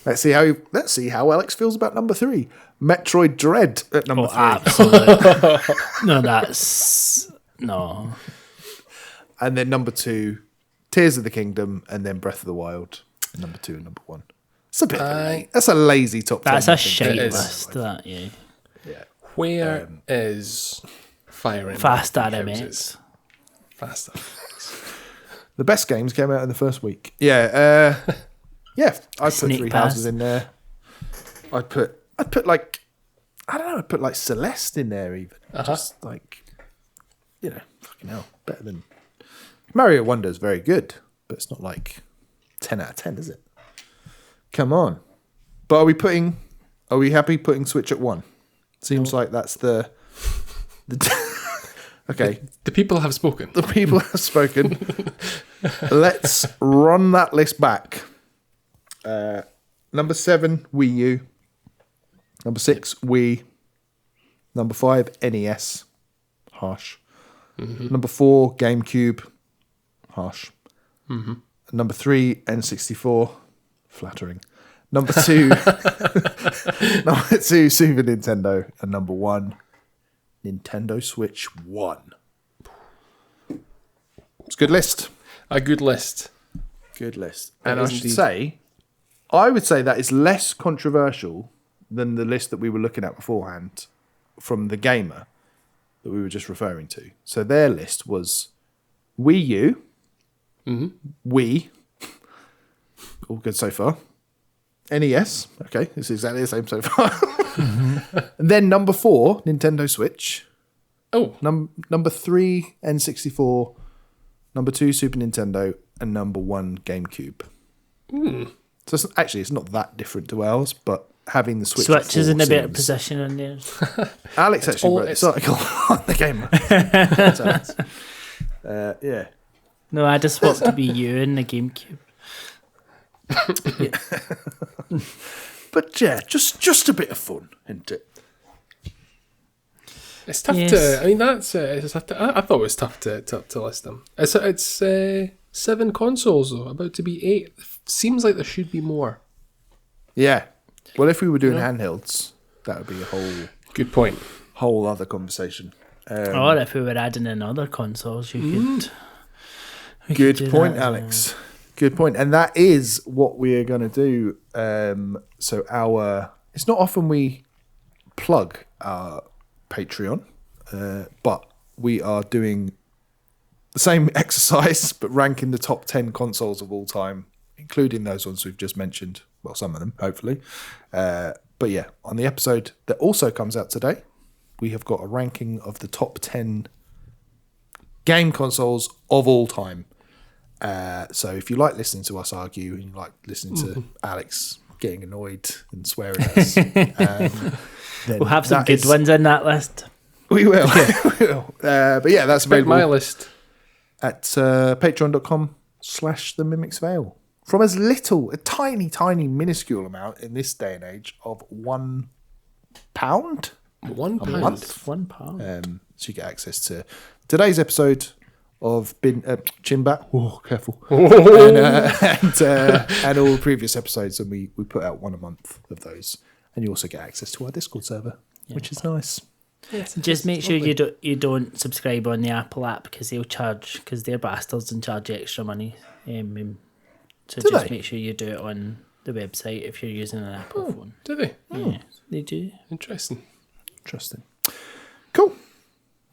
let's see how Alex feels about number 3, Metroid Dread at number 3. Absolutely. No, that's no. And then number 2, Tears of the Kingdom, and then Breath of the Wild, number 2 and number 1. It's a bit. That's a lazy top 10. That's a I think. shite It is. list. That yeah. Yeah. Where is Fire Emblem? Fast Houses? RMX. Faster. The best games came out in the first week. Yeah. Yeah. I'd put Sneak Three Pass. Houses in there. I'd put like, I don't know. I'd put like Celeste in there even. Just like, you know, fucking hell, better than Mario Wonder is very good, but it's not like 10 out of 10, is it? Come on. But are we happy putting Switch at 1? Seems like that's the okay. The people have spoken. The people have spoken. Let's run that list back. Number 7, Wii U. Number 6, Wii. Number 5, NES. Harsh. Number 4, GameCube. Harsh. Number 3, N64. Flattering. Number 2, number 2, Super Nintendo. And number 1, Nintendo Switch 1. It's a good list. A good list. Good list. It And I is should indeed. say, I would say that is less controversial than the list that we were looking at beforehand from The Gamer that we were just referring to. So their list was Wii U, Wii, all good so far. NES, okay, it's exactly the same so far. And then number 4, Nintendo Switch. Oh, Number 3, N64. Number 2, Super Nintendo. And number 1, GameCube. So it's not that different to ours, but having the Switch. Switch is in a better seems- position on theirs. Alex actually all- wrote this it's- article on the Gamer. Yeah. No, I just want to be you in the GameCube. But yeah, just a bit of fun, isn't it? it's tough Yes. to. I mean, that's. I thought it was tough to list them. It's 7 consoles though, about to be 8. Seems like there should be more. Yeah. Well, if we were doing handhelds, that would be a Good point. whole other conversation. Or if we were adding in other consoles, you could. we could Good do point, that. Alex. Good point. And that is what we are going to do. So it's not often we plug our Patreon, but we are doing the same exercise, but ranking the top 10 consoles of all time, including those ones we've just mentioned. Well, some of them, hopefully. But yeah, on the episode that also comes out today, we have got a ranking of the top 10 game consoles of all time. So if you like listening to us argue and you like listening to Alex getting annoyed and swearing at us, then We'll have some that good is- ones in that list. We will. We will. But yeah, that's Pick my available list. at patreon.com/The Mimic's Veil. From as little, a tiny, tiny, minuscule amount in this day and age of £1 £1. a month. £1. So you get access to today's episode of Chinbat. Oh, careful. And all previous episodes, and we put out one a month of those. And you also get access to our Discord server, which is nice. Just make sure you don't subscribe on the Apple app because they'll charge, because they're bastards and charge extra money. So Do just they? make sure you do it on the website if you're using an Apple phone. Do they? Yeah, they do. Interesting. Interesting. Cool.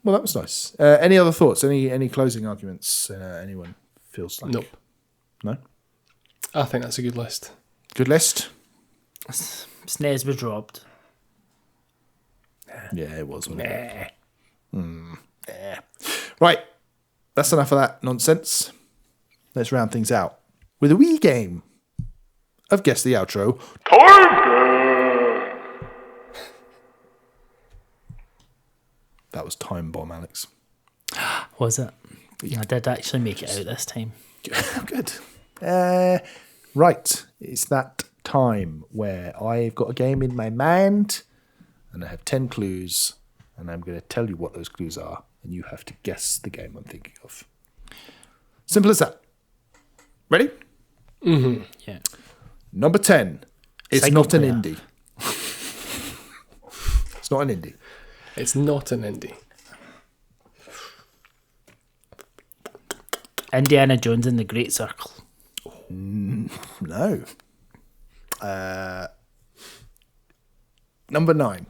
Well, that was nice. Any other thoughts? Any closing arguments? Anyone feels like? Nope. No. I think that's a good list. Good list. SNES was robbed. Yeah, it was. Wasn't it? Right. That's enough of that nonsense. Let's round things out with a wee game of Guess the Outro. That was Time Bomb, Alex. Was it? I did actually make it out this time. Good. Right. It's that time where I've got a game in my mind and I have 10 clues and I'm going to tell you what those clues are and you have to guess the game I'm thinking of. Simple as that. Ready? Yeah. Number 10. It's Single not an player. indie. It's not an indie. It's not an indie. Indiana Jones and the Great Circle. No. Number 9.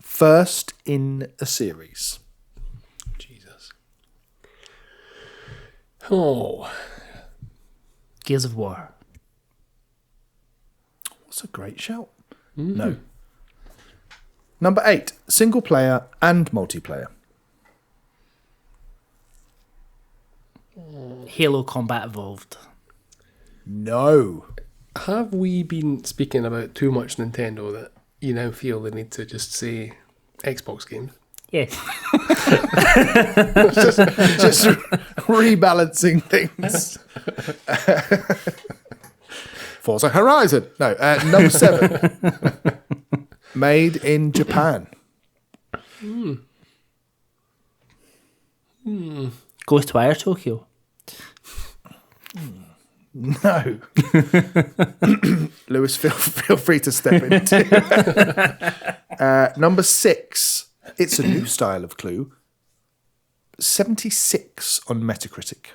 First in a series. Jesus. Oh. Gears of War. What's a great shout? No. Number 8. Single player and multiplayer. Halo Combat Evolved. No. Have we been speaking about too much Nintendo that you now feel the need to just say Xbox games? Yes. Just rebalancing things. Forza Horizon. No. Number 7. Made in Japan. Ghostwire Tokyo. No. Lewis, feel free to step in too. Number 6. It's a new style of clue. 76 on Metacritic.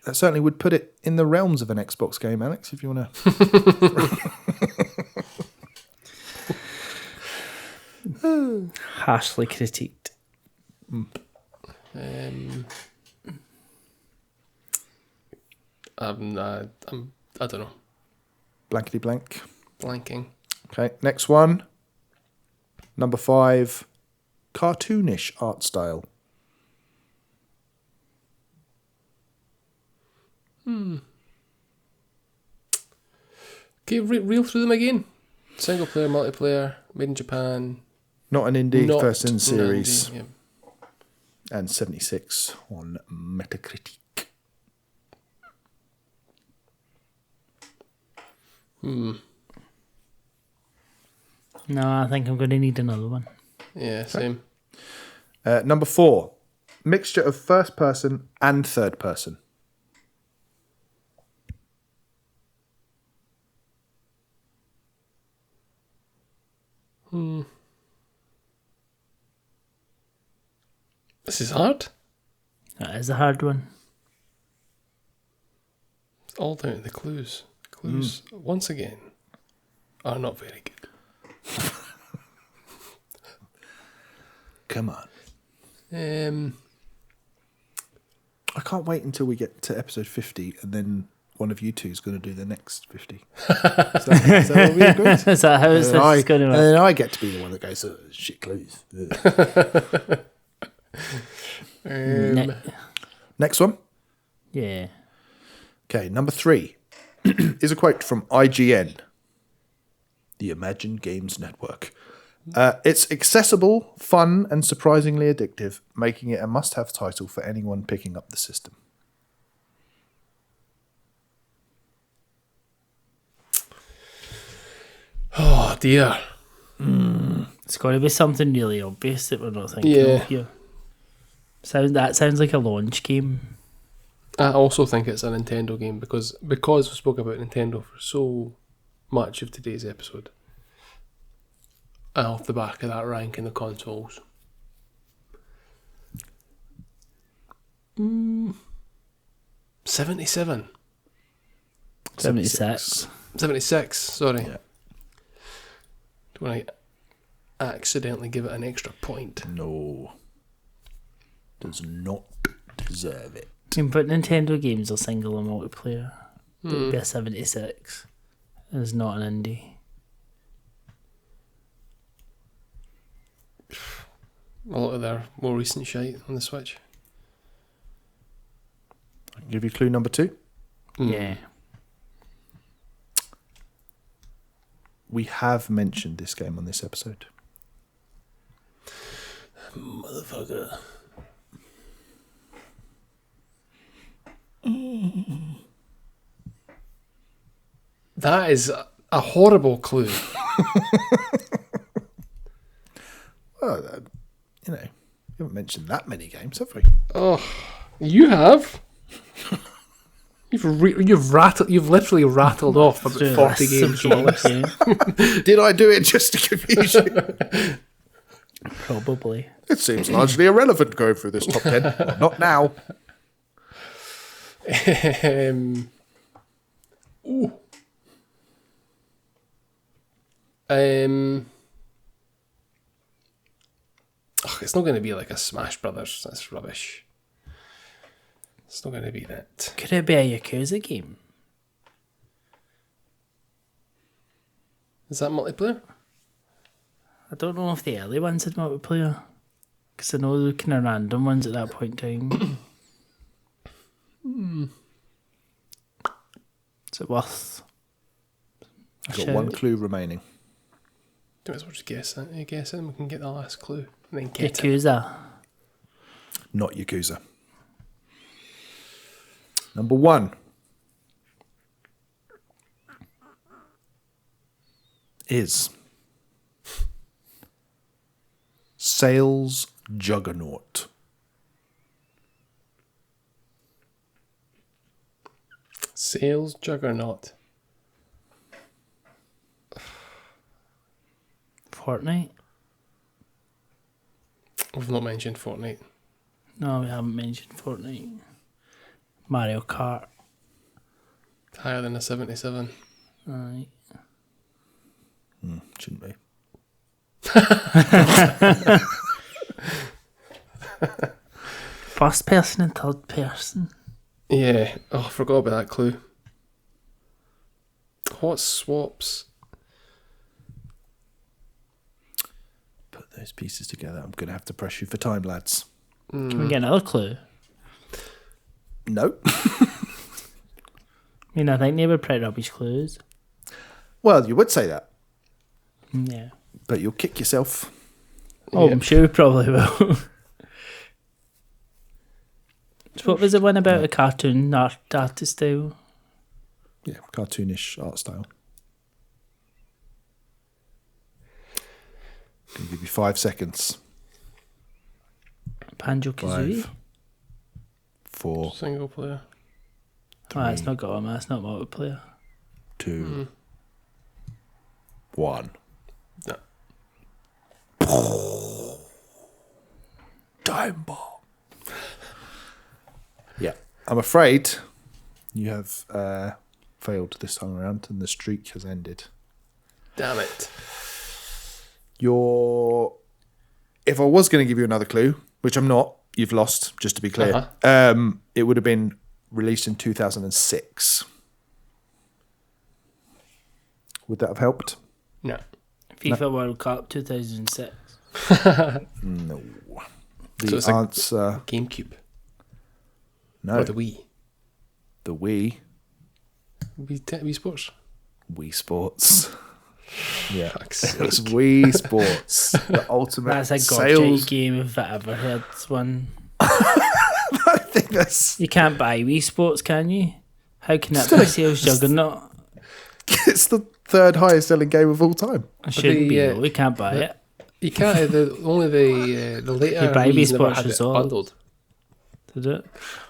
That certainly would put it in the realms of an Xbox game, Alex, if you want to. Harshly critiqued. I don't know. Blankety blank. Blanking. Okay, next one. Number 5. Cartoonish art style. Okay, reel through them again. Single player, multiplayer, made in Japan. Not an indie, Not first in an series. indie, yeah. And 76 on Metacritic. No, I think I'm going to need another one. Yeah, same. Number 4. Mixture of first person and third person. This is hard. That is a hard one. It's all down to the clues. Clues, once again, are not very good. Come on. Um, I can't wait until we get to episode 50 and then one of you two is going to do the next 50. Is that what we agreed? Is that how this is going to And work? then I get to be the one that goes, shit clues. Next one. Yeah. Okay, number 3 is a quote from IGN, the Imagine Games Network. It's accessible, fun, and surprisingly addictive, making it a must-have title for anyone picking up the system. Oh dear. It's got to be something really obvious that we're not thinking Yeah. of here. That sounds like a launch game. I also think it's a Nintendo game because we spoke about Nintendo for so much of today's episode. Off the back of that rank in the consoles. 77. 76. 76, sorry. Yeah. When I accidentally give it an extra point. No. Does not deserve it. But Nintendo games are single and multiplayer. It would be a 76. It's not an indie. A lot of their more recent shite on the Switch. I can give you clue number 2. Yeah. We have mentioned this game on this episode. Motherfucker. That is a horrible clue. Well, we haven't mentioned that many games, have we? Oh, you have. You've literally rattled off about 40 games from a list. Did I do it just to confuse you? Probably. It seems largely irrelevant going through this top 10. Not now. Ooh. It's not going to be like a Smash Brothers. That's rubbish. It's not going to be that. Could it be a Yakuza game? Is that multiplayer? I don't know if the early ones had multiplayer. Because I know the kind of random ones at that point in time. Is it worth a Got shout? one clue remaining. Do it. Just guess it. You guess it, and we can get the last clue, and then get it. Yakuza. Not Yakuza. Number 1 is Sales Juggernaut. Sales Juggernaut. Fortnite? We've not mentioned Fortnite. No, we haven't mentioned Fortnite. Mario Kart. Higher than a 77. Aye. Shouldn't be. First person and third person. Yeah. Oh, I forgot about that clue. Hot swaps. Put those pieces together. I'm going to have to press you for time, lads. Can we get another clue? No. I mean, I think they were pretty rubbish clues. Well, you would say that, Yeah. but you'll kick yourself. Oh, Yeah. I'm sure we probably will. So what was the one about a cartoon artist style? Yeah, cartoonish art style. Can give you 5 seconds. Banjo Kazooie? 5, 4, Single player. Oh, it's not got one, that's not multiplayer. 2, 1. No. Time bomb. Yeah, I'm afraid you have failed this time around, and the streak has ended. Damn it. If I was going to give you another clue, which I'm not, you've lost, just to be clear. Uh-huh. It would have been released in 2006. Would that have helped? No. FIFA World Cup 2006. No. So The it's like answer, GameCube. no. Or the Wii. The Wii Wii Sports. Wii Sports. Yeah, Fuck's it was sake. Wii Sports, the ultimate That's a sales. gobshite game if I ever heard one. I think that's You can't buy Wii Sports, can you? How can that be a sales juggernaut? it's the third highest selling game of all time. It shouldn't be. the, No, we can't buy it. You can't. Only the later You buy Wii Wii's never Sports had it resort. bundled. Did it?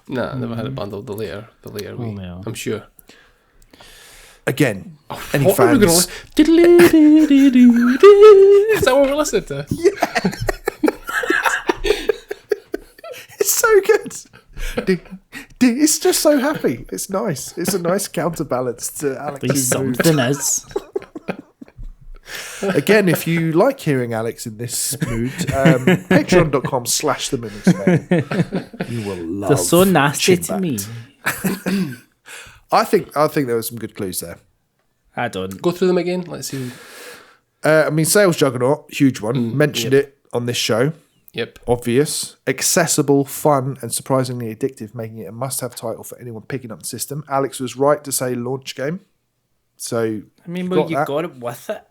No, never had it bundled. The later Wii. well. I'm sure. Again, any What are we fans? gonna Is that what we're listening to? It's so good. It's just so happy. It's nice. It's a nice counterbalance to At least Alex's mood. something is. Again, if you like hearing Alex in this mood, patreon.com/themimicsvale. You will love. They're so nasty to Chin me. Backed. I think there were some good clues there. I don't. Go through them again. Let's see. I mean, sales juggernaut, huge one. Mentioned it on this show. Yep. Obvious, accessible, fun, and surprisingly addictive, making it a must-have title for anyone picking up the system. Alex was right to say launch game. So I mean, got you that. got it with it.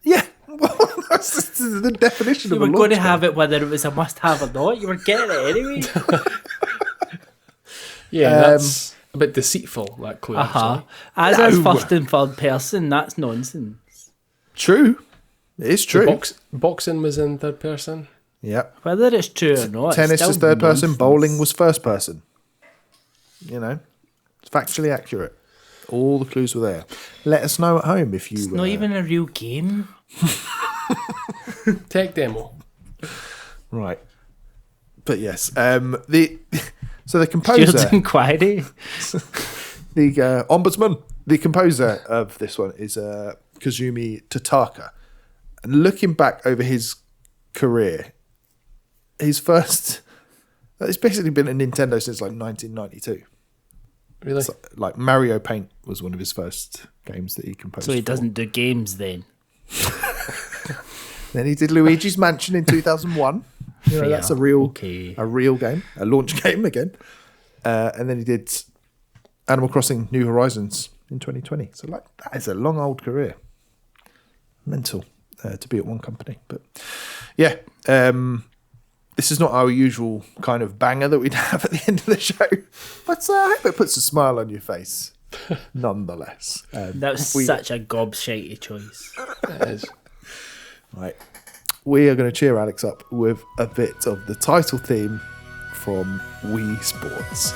Yeah, well, that's the definition You of a were launch going to game. have it whether it was a must-have or not. You were getting it anyway. Yeah, that's a bit deceitful. That clue. Uh-huh. Actually. As No. first and third person, that's nonsense. True, it is true. Boxing was in third person. Yeah, Whether it's true or not, tennis it's was still third person. nonsense. Bowling was first person. You know, it's factually accurate. All the clues were there. Let us know at home if you. It's not even a real game. Tech demo. Right. But yes, the Stuart's composer, inquiry. the ombudsman, the composer of this one is Kazumi Tataka. And looking back over his career, it's basically been at Nintendo since like 1992. Really? So, like Mario Paint was one of his first games that he composed. So he for. doesn't do games then. Then he did Luigi's Mansion in 2001. You know, Fair. that's a real Okay. game, a launch game again. And then he did Animal Crossing New Horizons in 2020. So like that is a long old career. Mental to be at one company, but yeah. This is not our usual kind of banger that we'd have at the end of the show, but I hope it puts a smile on your face, nonetheless. That was such a gobshitey choice. It is. Right. We are going to cheer Alex up with a bit of the title theme from Wii Sports.